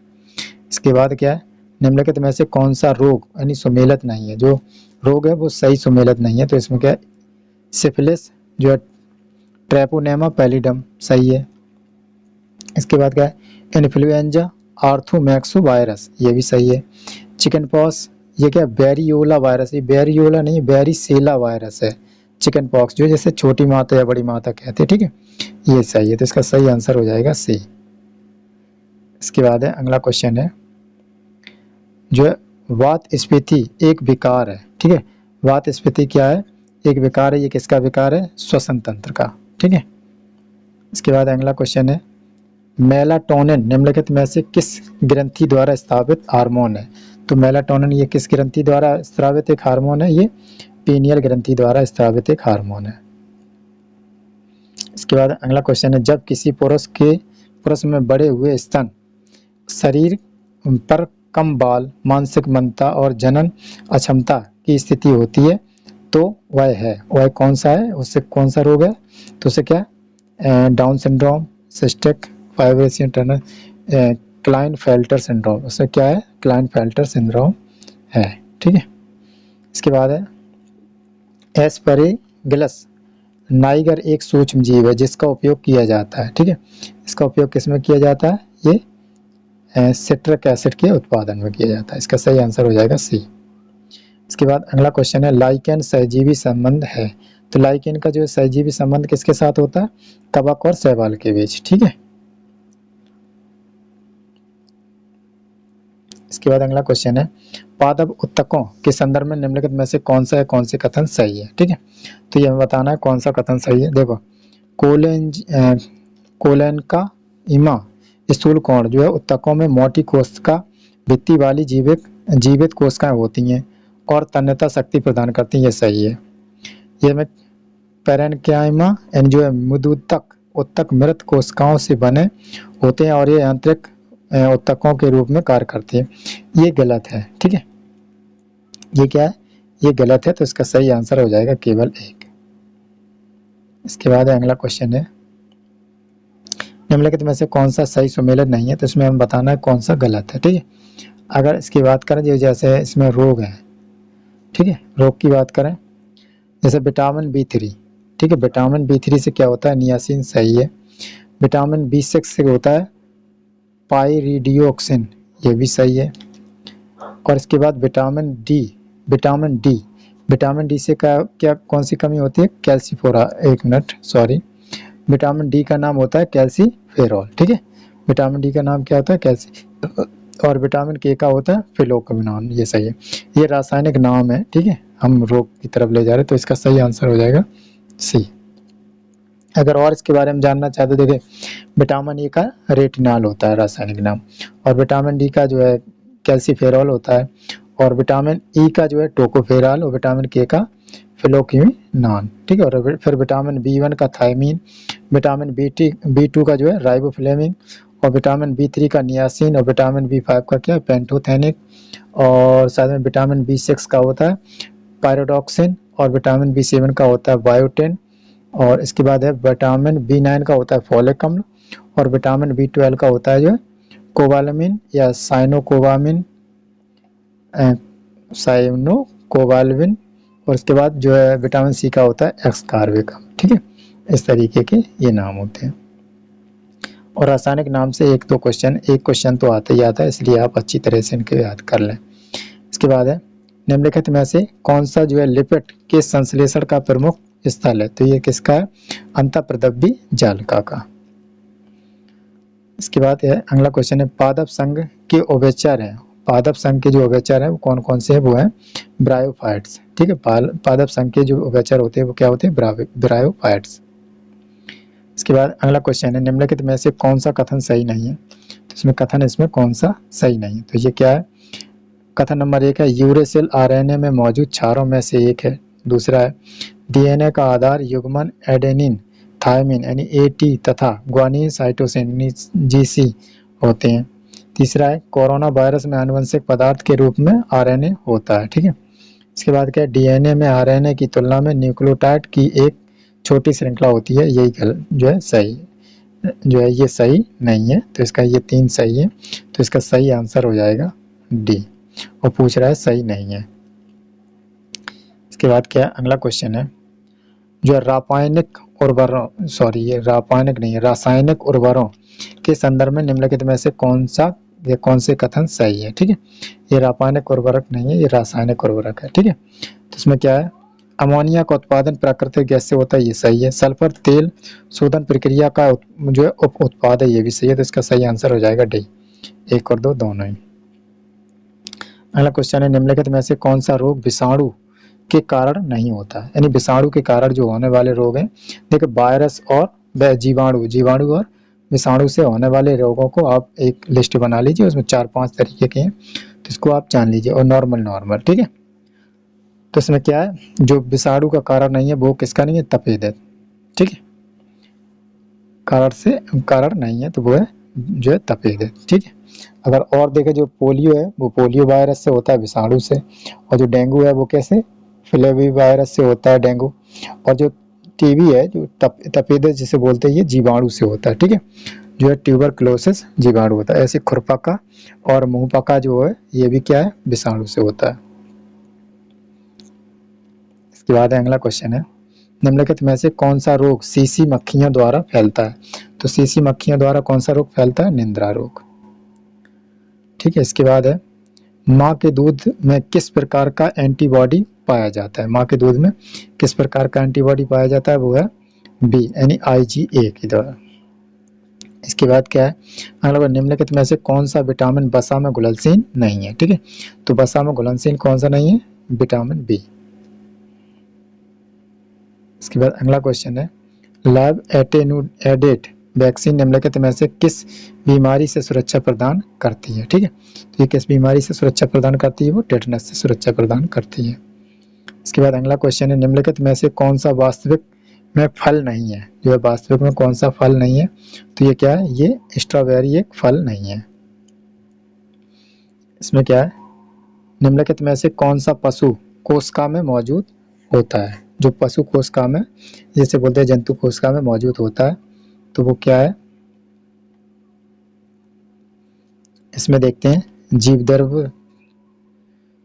इसके बाद क्या है, निम्नलिखित में से कौन सा रोग यानी सुमेलित नहीं है, जो रोग है वो सही सुमेलित नहीं है। तो इसमें क्या है, सिफिलिस जो है, ट्रेपोनेमा पैलिडम सही है। इसके बाद क्या है, इन्फ्लुएंजा आर्थोमैक्सो वायरस, ये भी सही है। चिकन पॉक्स, ये क्या है, बेरियोला वायरस, ये बेरियोला नहीं बेरिसेला वायरस है। चिकन पॉक्स जो जैसे छोटी माता या बड़ी माता कहते हैं, ठीक है, ये सही है। तो इसका सही आंसर हो जाएगा सी। इसके बाद है अगला क्वेश्चन है जो है वात स्फीति एक विकार है, ठीक है। वात स्फीति क्या है, एक विकार है। ये किसका विकार है, श्वसन तंत्र का, ठीक है। इसके बाद अगला क्वेश्चन है मेलाटोनिन निम्नलिखित में से किस ग्रंथि द्वारा स्थापित हार्मोन है। तो मेलाटोनिन ये किस ग्रंथि द्वारा स्रावित एक हार्मोन है, ये पीनियल ग्रंथि द्वारा स्रावित एक हार्मोन है। इसके बाद अगला क्वेश्चन है जब किसी पुरुष में बड़े हुए स्तन, शरीर पर कम बाल, मानसिक मंदता और जनन अक्षमता की स्थिति होती है तो वह कौन सा है, उससे कौन सा रोग है। तो उसे क्या, down syndrome, cystic fibrosis Turner, Klinefelter syndrome, उससे क्या है, क्लाइनफेल्टर सिंड्रोम है, ठीक है। इसके बाद है एस्परगिलस नाइगर एक सूक्ष्म जीव है जिसका उपयोग किया जाता है, ठीक है। इसका उपयोग किसमें किया जाता है, ये सिट्रिक एसिड के उत्पादन में किया जाता है। इसका सही आंसर हो जाएगा सी। इसके बाद अगला क्वेश्चन है लाइकेन सहजीवी संबंध है। तो लाइकेन का जो सहजीवी संबंध किसके साथ होता है, कवक और शैवाल के बीच, ठीक है। इसके बाद अगला क्वेश्चन है पादप उत्तकों के संदर्भ में निम्नलिखित में से कौन से कथन सही है, ठीक है। तो ये हमें बताना है कौन सा कथन सही है। देखो कोलेन का इमा स्थूल कोण जो है उत्तकों में मोटी कोशिका भित्ति वाली जीवित कोशिकाएं होती हैं और तन्यता शक्ति प्रदान करती हैं, ये सही है। ये में पैरेन्काइमा यानी जो है उत्तक मृत कोशिकाओं से बने होते हैं और ये आंतरिक उत्तकों के रूप में कार्य करती है, ये गलत है, ठीक है। ये क्या है, ये गलत है। तो इसका सही आंसर हो जाएगा केवल 1। इसके बाद अगला क्वेश्चन है निम्नलिखित में से कौन सा सही सुमेलित नहीं है। तो इसमें हम बताना है कौन सा गलत है, ठीक है। अगर इसकी बात करें जो जैसे इसमें रोग है, ठीक है, रोग की बात करें जैसे विटामिन B3, ठीक है। विटामिन B3 से क्या होता है, नियासिन सही है। विटामिन B6 से होता है पाइरिडियोक्सिन, ये भी सही है। और इसके बाद विटामिन डी से क्या कौन सी कमी होती है, कैल्सीफोरा, एक मिनट सॉरी, विटामिन डी का नाम होता है कैल्सीफेरॉल, ठीक है। विटामिन डी का नाम क्या होता है, कैल्सी, और विटामिन के का होता है फिलोक्विनोन, ये सही है। ये रासायनिक नाम है, ठीक है। हम रोग की तरफ ले जा रहे हैं, तो इसका सही आंसर हो जाएगा सी। अगर और इसके बारे में जानना चाहते हो, देखिए विटामिन ए का रेटिनॉल होता है रासायनिक नाम, और विटामिन डी का जो है कैल्सीफेरॉल होता है, और विटामिन ई का जो है टोकोफेरॉल, और विटामिन के का फिलोक्विनोन, ठीक है। और फिर विटामिन B1 का थायमीन, विटामिन B2 का जो है राइबोफ्लेविन, और विटामिन B3 का नियासिन, और विटामिन B5 का क्या है पेंटोथेनिक, और साथ में विटामिन B6 का होता है पायरोडॉक्सिन, और विटामिन B7 का होता है बायोटिन, और इसके बाद है विटामिन B9 का होता है फोलिक अम्ल, और विटामिन B12 का होता है जो कोबालमिन या साइनोकोबालमिन, और इसके बाद जो है विटामिन सी का होता है एक्सकार्बिक, ठीक है। इस तरीके के ये नाम होते हैं। और रासायनिक नाम से एक क्वेश्चन तो आता ही आता है, इसलिए आप अच्छी तरह से इनके याद कर लें। इसके बाद है निम्नलिखित में से कौन सा जो है लिपिड के संश्लेषण का प्रमुख स्थल है। तो ये किसका है, अंतःप्रदव्य जालिका का। इसके बाद है अगला क्वेश्चन है पादप संघ के उभयचर हैं। पादप संघ के जो उभयचर हैं वो कौन कौन से हैं, वो हैं ब्रायोफाइट्स। ठीक है, पादप संघ के जो उभयचर होते हैं वो क्या होते हैं, ब्रायोफाइट्स। इसके बाद अगला क्वेश्चन है निम्नलिखित में से कौन सा कथन सही नहीं है। तो इसमें कथन इसमें कौन सा सही नहीं है, तो ये क्या है, कथन नंबर 1 है यूरेसिल आरएनए में मौजूद क्षारों में से एक है। दूसरा है डीएनए का आधार युग्मन एडेनिन थायमिन यानी एटी तथा ग्वानिन साइटोसिन जीसी होते हैं। तीसरा है कोरोना वायरस में आनुवंशिक पदार्थ के रूप में आरएनए होता है। ठीक है, इसके बाद क्या है डीएनए में आरएनए की तुलना में न्यूक्लियोटाइड की एक छोटी श्रृंखला होती है, यही जो है सही जो है ये सही नहीं है। तो इसका ये 3 सही है, तो इसका सही आंसर हो जाएगा डी। वो पूछ रहा है सही नहीं है। इसके बाद क्या है अगला क्वेश्चन है जो रासायनिक उर्वरकों ये रासायनिक नहीं है रासायनिक उर्वरों के संदर्भ में निम्नलिखित में से कौन से कथन सही है। ठीक है, ये रासायनिक उर्वरक नहीं है, ये रासायनिक उर्वरक है। ठीक है, तो इसमें क्या है अमोनिया का उत्पादन प्राकृतिक गैस से होता है, ये सही है। सल्फर तेल शोधन प्रक्रिया का जो है उप उत्पाद है, ये भी सही है। तो इसका सही आंसर हो जाएगा डी, 1 और 2 दोनों ही। अगला क्वेश्चन है निम्नलिखित में से कौन सा रोग विषाणु के कारण नहीं होता है, यानी विषाणु के कारण जो होने वाले रोग हैं, देखिए वायरस और जीवाणु और विषाणु से होने वाले रोगों को आप एक लिस्ट बना लीजिए, उसमें 4-5 तरीके के हैं, तो इसको आप जान लीजिए। और नॉर्मल। ठीक है, तो इसमें क्या है जो विषाणु का कारण नहीं है वो किसका नहीं है, तपेदिक। ठीक है, कारण नहीं है तो वो है जो है तपेदिक। ठीक है, अगर और देखें जो पोलियो है वो पोलियो वायरस से होता है, विषाणु से। और जो डेंगू है वो कैसे, फ्लेवी वायरस से होता है, डेंगू। और जो टीबी है जो तपेदिक जिसे बोलते हैं, ये जीवाणु से होता है। ठीक है, जो है ट्यूबरक्लोसिस जीवाणु होता है। ऐसे खुरपका और मुंहपका जो है ये भी क्या है, विषाणु से होता है। इसके बाद अगला क्वेश्चन है निम्नलिखित में से कौन सा रोग सीसी मक्खियों द्वारा फैलता है। तो सीसी मक्खियों द्वारा कौन सा रोग फैलता है, निंद्रा रोग। ठीक है, इसके बाद है माँ के दूध में किस प्रकार का एंटीबॉडी पाया जाता है। माँ के दूध में किस प्रकार का एंटीबॉडी पाया जाता है, वो है बी यानी IgA के द्वारा। इसके बाद क्या है अगला, निम्नलिखित में से कौन सा विटामिन वसा में घुलनशील नहीं है। ठीक है, तो वसा में घुलनशील कौन सा नहीं है, विटामिन बी। इसके बाद अगला क्वेश्चन है लाइव एटेनुएटेड वैक्सीन निम्नलिखित में से किस बीमारी से सुरक्षा प्रदान करती है। ठीक है, तो ये किस बीमारी से सुरक्षा प्रदान करती है, वो टेटनस से सुरक्षा प्रदान करती है। इसके बाद अगला क्वेश्चन है निम्नलिखित में से कौन सा वास्तविक में फल नहीं है, जो है वास्तविक में कौन सा फल नहीं है, तो ये क्या है, ये स्ट्रॉबेरी एक फल नहीं है। इसमें क्या है निम्नलिखित में से कौन सा पशु कोशिका में मौजूद होता है, जो पशु कोशिका में जैसे बोलते हैं जंतु कोशिका में मौजूद होता है, तो वो क्या है, इसमें देखते हैं जीवद्रव्य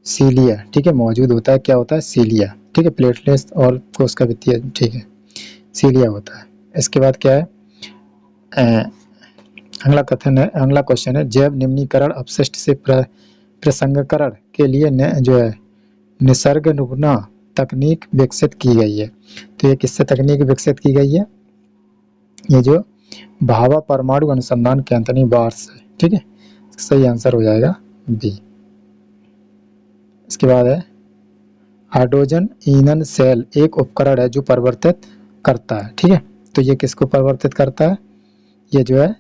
सीलिया। ठीक है, मौजूद होता है, क्या होता है, सीलिया। ठीक है, प्लेटलेट्स और कोशिका भित्ति, ठीक है, सीलिया होता है। इसके बाद क्या है अगला क्वेश्चन है जैव निम्नीकरण अपशिष्ट से प्रसंस्करण के लिए जो है निसर्गनुगुना तकनीक विकसित की गई है। तो ये किससे तकनीक विकसित की गई है, ये जो भाभा परमाणु अनुसंधान केंद्र यानी बार्स है। ठीक है, सही आंसर हो जाएगा बी। इसके बाद है हाइड्रोजन ईंधन सेल एक उपकरण है जो परिवर्तित करता है। ठीक है, तो ये किसको परिवर्तित करता है, ये जो है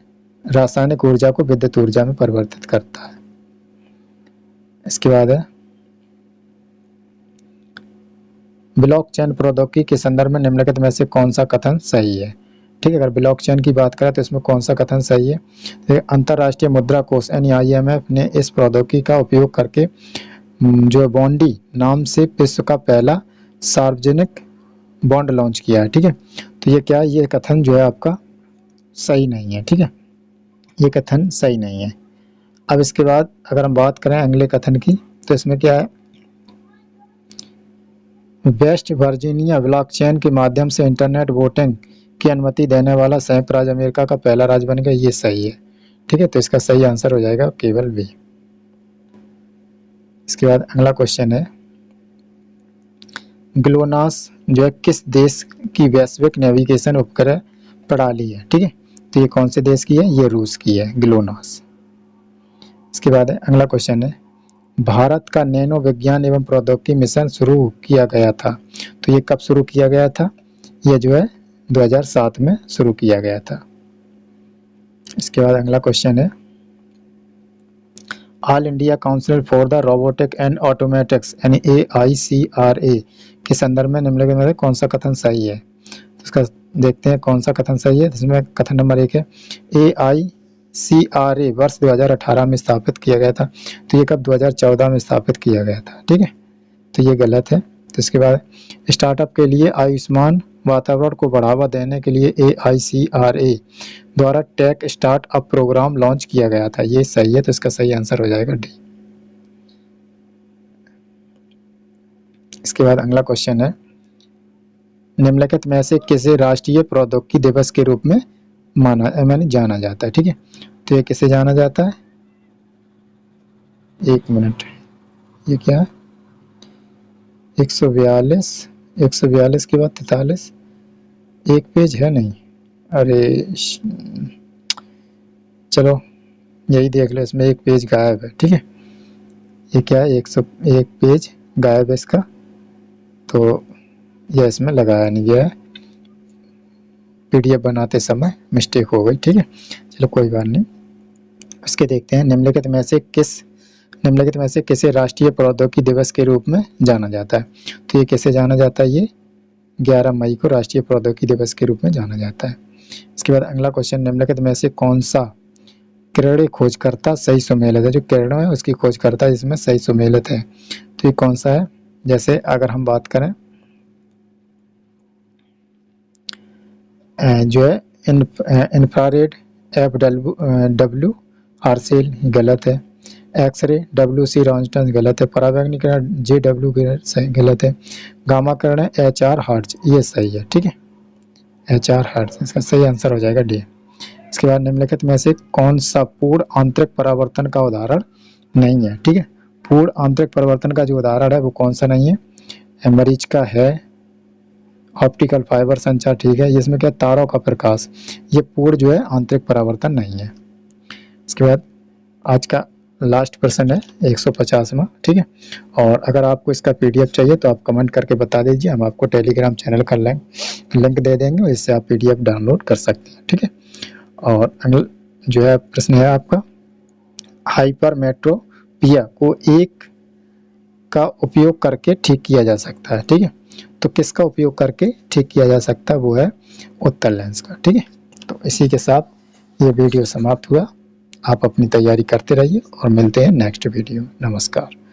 रासायनिक ऊर्जा को विद्युत ऊर्जा में परिवर्तित करता है। इसके बाद है ब्लॉकचेन प्रौद्योगिकी के संदर्भ में निम्नलिखित में से कौन सा कथन सही है। ठीक है, अगर ब्लॉकचेन की बात करें तो इसमें कौन सा कथन सही है, तो अंतर्राष्ट्रीय मुद्रा कोष यानी IMF ने इस प्रौद्योगिकी का उपयोग करके जो बॉन्डी नाम से विश्व का पहला सार्वजनिक बॉन्ड लॉन्च किया है। ठीक है, तो ये क्या है, ये कथन जो है आपका सही नहीं है। ठीक है, ये कथन सही नहीं है। अब इसके बाद अगर हम बात करें अगले कथन की, तो इसमें क्या है वेस्ट वर्जीनिया ब्लॉकचेन के माध्यम से इंटरनेट वोटिंग की अनुमति देने वाला संयुक्त राज्य अमेरिका का पहला राज्य बन गया, ये सही है। ठीक है, तो इसका सही आंसर हो जाएगा केवल बी। इसके बाद अगला क्वेश्चन है ग्लोनास जो है किस देश की वैश्विक नेविगेशन उपग्रह प्रणाली है। ठीक है, तो ये कौन से देश की है? ये रूस की है, ग्लोनास। इसके बाद है अगला क्वेश्चन है, भारत का नैनो विज्ञान एवं प्रौद्योगिकी मिशन शुरू किया गया था, तो ये कब शुरू किया गया था? ये जो है 2007 में शुरू किया गया था। इसके बाद अगला क्वेश्चन है, all India council for the robotic and automatics यानी AICRA के संदर्भ में निम्नलिखित में से कौन सा कथन सही है? तो इसका देखते हैं कौन सा कथन सही है। इसमें कथन नंबर 1 है, AICRA वर्ष 2018 में स्थापित किया गया था, तो ये कब? 2014 में स्थापित किया गया था। ठीक है, तो ये गलत है। तो इसके बाद स्टार्टअप के लिए आयुष्मान वातावरण को बढ़ावा देने के लिए AICRA द्वारा टेक स्टार्टअप प्रोग्राम लॉन्च किया गया था, ये सही है। तो इसका सही आंसर हो जाएगा डी। इसके बाद अगला क्वेश्चन है, निम्नलिखित में से किसे राष्ट्रीय प्रौद्योगिकी दिवस के रूप में जाना जाता है? ठीक है, तो ये किसे जाना जाता है? एक मिनट, ये क्या है? 142 के बाद 43, एक पेज है नहीं, अरे चलो यही देख लो, इसमें एक पेज गायब है। ठीक है, ये क्या है? 101 पेज गायब है इसका, तो यह इसमें लगाया नहीं गया है, PDF बनाते समय मिस्टेक हो गई। ठीक है, चलो कोई बात नहीं। इसके देखते हैं, निम्नलिखित में से किसे राष्ट्रीय प्रौद्योगिकी दिवस के रूप में जाना जाता है? तो ये किसे जाना जाता है? ये 11 मई को राष्ट्रीय प्रौद्योगिकी दिवस के रूप में जाना जाता है। इसके बाद अगला क्वेश्चन, निम्नलिखित में से कौन सा किरणीय खोजकर्ता सही सुमेलित है? जो किरणों है उसकी खोजकर्ता जिसमें सही सुमेलित है, तो ये कौन सा है? जैसे अगर हम बात करें जो है इंफ्रारेड FW आर्सेल गलत है, एक्सरे WC रॉन्स्टन गलत है, परावैंगनिक किरण JW गलत है, गामा किरण HR हर्ट्ज ये सही है। ठीक है, HR हर्ट्ज इसका सही आंसर हो जाएगा डी। इसके बाद निम्नलिखित में से कौन सा पूर्ण आंतरिक परावर्तन का उदाहरण नहीं है? ठीक है, पूर्ण आंतरिक परावर्तन का जो उदाहरण है वो कौन सा नहीं है? मरीज का है ऑप्टिकल फाइबर संचार। ठीक है, इसमें क्या? तारों का प्रकाश, ये पूर्ण जो है आंतरिक परावर्तन नहीं है। इसके बाद आज का लास्ट प्रश्न है 150वां। ठीक है, और अगर आपको इसका PDF चाहिए तो आप कमेंट करके बता दीजिए, हम आपको टेलीग्राम चैनल का लिंक दे देंगे, इससे आप PDF डाउनलोड कर सकते हैं। ठीक है, और अगला जो है प्रश्न है आपका, हाइपरमेट्रोपिया को एक का उपयोग करके ठीक किया जा सकता है। ठीक है, तो किसका उपयोग करके ठीक किया जा सकता है? वो है उत्तल लेंस का। ठीक है, तो इसी के साथ ये वीडियो समाप्त हुआ। आप अपनी तैयारी करते रहिए और मिलते हैं नेक्स्ट वीडियो। नमस्कार।